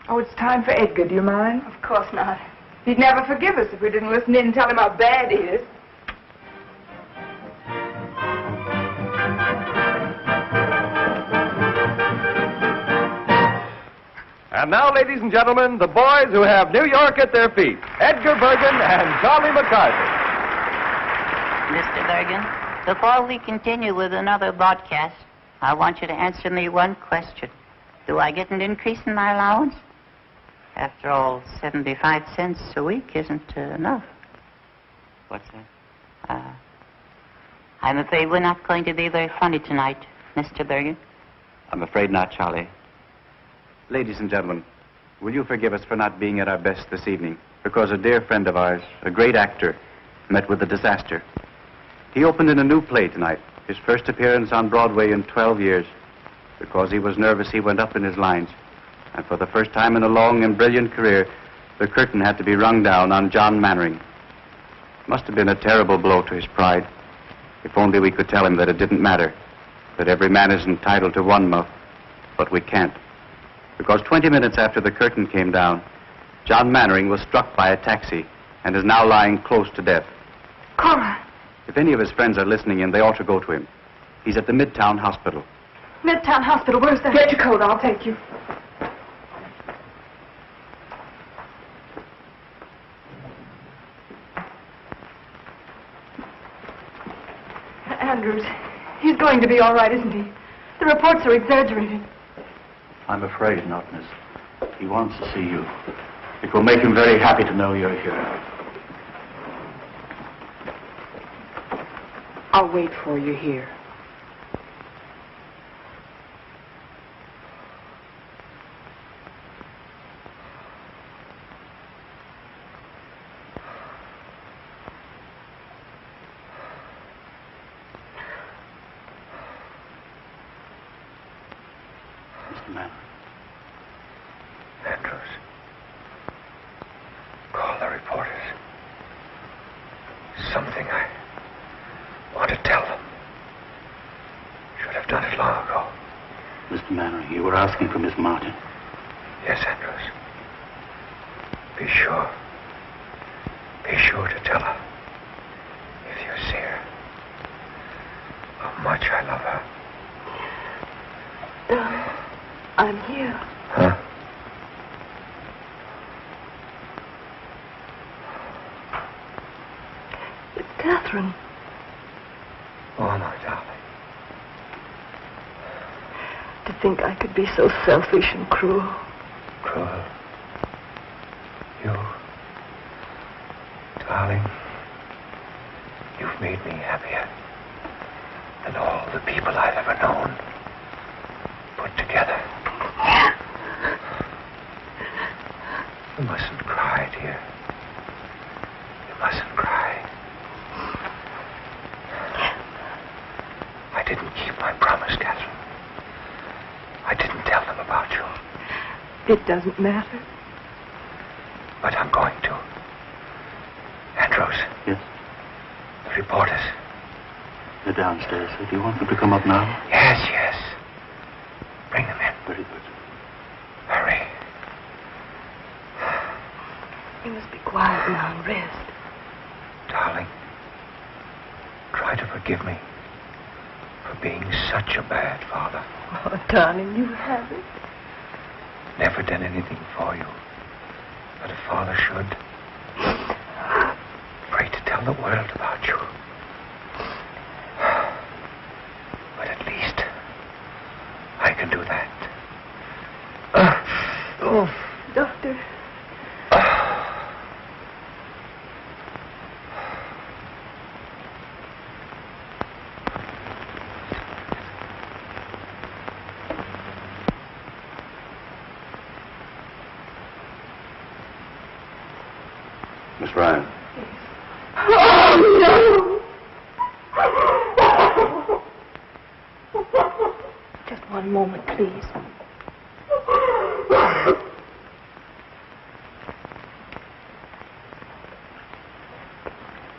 Oh, it's time for Edgar. Do you mind? Of course not. He'd never forgive us if we didn't listen in and tell him how bad he is. And now, ladies and gentlemen, the boys who have New York at their feet, Edgar Bergen and Charlie McCarthy. Mr. Bergen, before we continue with another broadcast, I want you to answer me one question. Do I get an increase in my allowance? After all, 75 cents a week isn't enough. What's that? I'm afraid we're not going to be very funny tonight, Mr. Bergen. I'm afraid not, Charlie. Ladies and gentlemen, will you forgive us for not being at our best this evening? Because a dear friend of ours, a great actor, met with a disaster. He opened in a new play tonight, his first appearance on Broadway in 12 years. Because he was nervous, he went up in his lines. And for the first time in a long and brilliant career, the curtain had to be rung down on John Mannering. It must have been a terrible blow to his pride. If only we could tell him that it didn't matter, that every man is entitled to one muff, but we can't. Because 20 minutes after the curtain came down, John Mannering was struck by a taxi and is now lying close to death. Cora. If any of his friends are listening in, they ought to go to him. He's at the Midtown Hospital. Midtown Hospital, where's that? Get your coat, I'll take you. Andrews, he's going to be all right, isn't he? The reports are exaggerated. I'm afraid not, miss. He wants to see you. It will make him very happy to know you're here. I'll wait for you here. Mr. Mannering. Andrews, call the reporters. Something I want to tell them. Should have done it long ago. Mr. Mannering, you were asking for Miss Martin. Yes, Andrews. Be sure. Be sure to tell her, if you see her, how much I love her. I'm here. Huh? It's Catherine. Oh, my darling. To think I could be so selfish and cruel. Cruel. You, darling, you've made me happier than all the people I've ever known put together. You mustn't cry, dear. You mustn't cry. I didn't keep my promise, Catherine. I didn't tell them about you. It doesn't matter. But I'm going to. Andrews. Yes? The reporters. They're downstairs. Do you want them to come up now? Yes, yes. Bring them in. Very good. Hurry. You must be quiet now and rest. Darling, try to forgive me for being such a bad father. Oh, darling, you haven't. Never done anything for you that a father should. Afraid to tell the world about you. But at least I can do that. Doctor. Miss Ryan. Oh, no! Just one moment, please.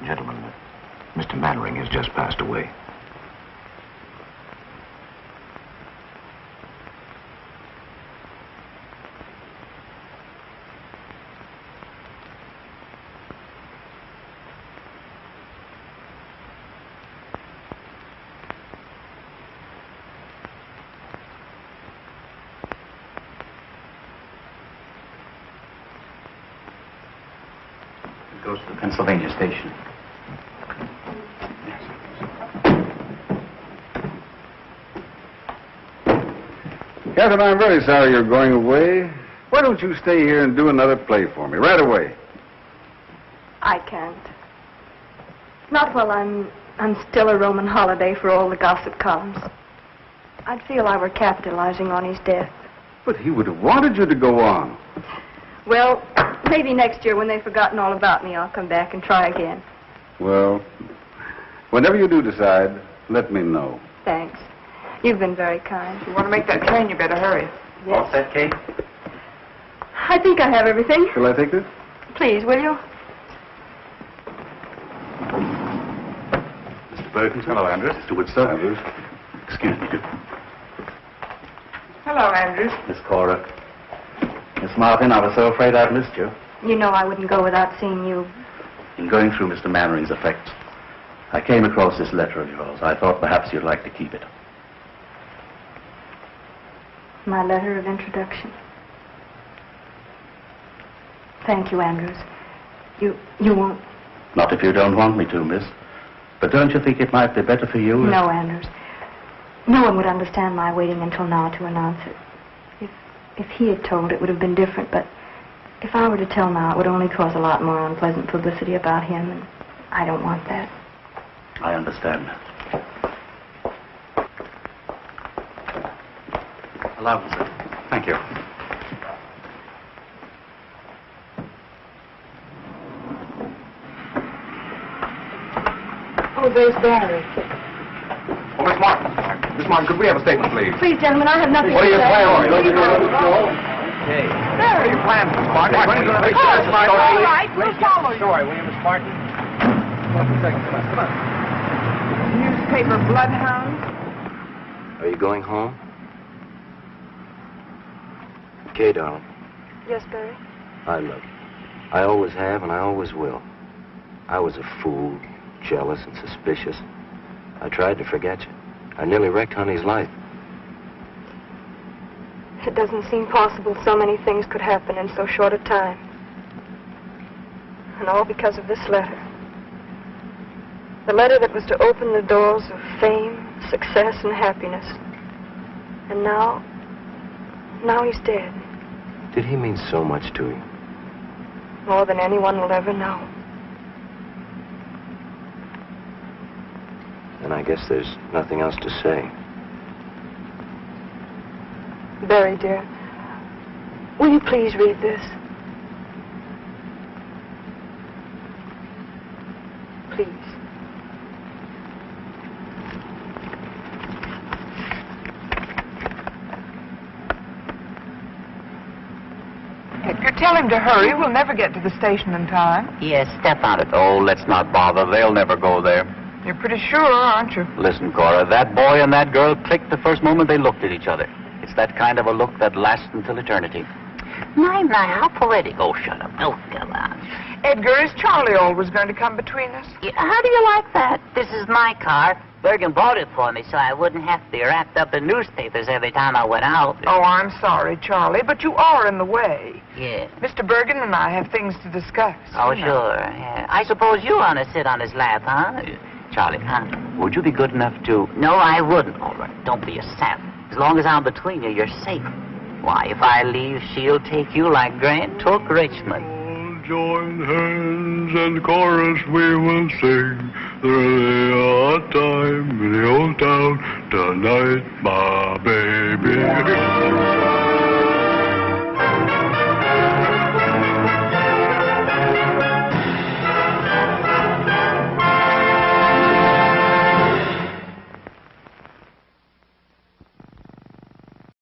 Gentlemen, Mr. Mannering has just passed away. It goes to the Pennsylvania station. Catherine, I'm very sorry you're going away. Why don't you stay here and do another play for me right away? I can't. Not while I'm still a Roman holiday for all the gossip columns. I'd feel I were capitalizing on his death. But he would have wanted you to go on. Well, maybe next year when they've forgotten all about me, I'll come back and try again. Well, whenever you do decide, let me know. Thanks. You've been very kind. If you want to make that train, you better hurry. Yes. All set, Kate? I think I have everything. Shall I take this? Please, will you? Mr. Perkins. Hello, Andrews. Mr. Woodstock. Andrews. Excuse me. Hello, Andrews. Miss Cora. Miss Martin, I was so afraid I'd missed you. You know I wouldn't go without seeing you. In going through Mr. Mannering's effects, I came across this letter of yours. I thought perhaps you'd like to keep it. My letter of introduction. Thank you, Andrews. You won't... Not if you don't want me to, miss. But don't you think it might be better for you? No, Andrews. No one would understand my waiting until now to announce it. If he had told, it would have been different, but if I were to tell now, it would only cause a lot more unpleasant publicity about him, and I don't want that. I understand. Allow me, sir. Thank you. Oh, there's Barry. Oh, Miss Martin. Miss Martin, could we have a statement, please? Please, gentlemen, I have nothing What are to your say. plans? Don't you know Okay. What are your plans, Miss Martin? When are you going to make All sure this story? right, we'll follow you. Story, will you, Miss Martin? Come on. Newspaper bloodhound. Are you going home? Kay, darling, Yes, Barry? I love you. I always have, and I always will. I was a fool, jealous and suspicious. I tried to forget you. I nearly wrecked Honey's life. It doesn't seem possible so many things could happen in so short a time. And all because of this letter. The letter that was to open the doors of fame, success, and happiness. And now he's dead. Did he mean so much to you? More than anyone will ever know. And I guess there's nothing else to say. Barry, dear, will you please read this? Please. Edgar, tell him to hurry. We'll never get to the station in time. Yes, step on it. Oh, let's not bother. They'll never go there. You're pretty sure, aren't you? Listen, Cora, that boy and that girl clicked the first moment they looked at each other. It's that kind of a look that lasts until eternity. My, how poetic. Oh, shut up. Oh, come on. Edgar, is Charlie always going to come between us? Yeah, how do you like that? This is my car. Bergen bought it for me so I wouldn't have to be wrapped up in newspapers every time I went out. Oh, I'm sorry, Charlie, but you are in the way. Yeah. Mr. Bergen and I have things to discuss. Oh, sure. Yeah. I suppose you want to sit on his lap, huh? Charlie, would you be good enough to... No, I wouldn't. All right, don't be a sap. As long as I'm between you, you're safe. Why, if I leave, she'll take you like Grant took Richmond. Join hands and chorus we will sing. There's a time in the old town tonight, my baby.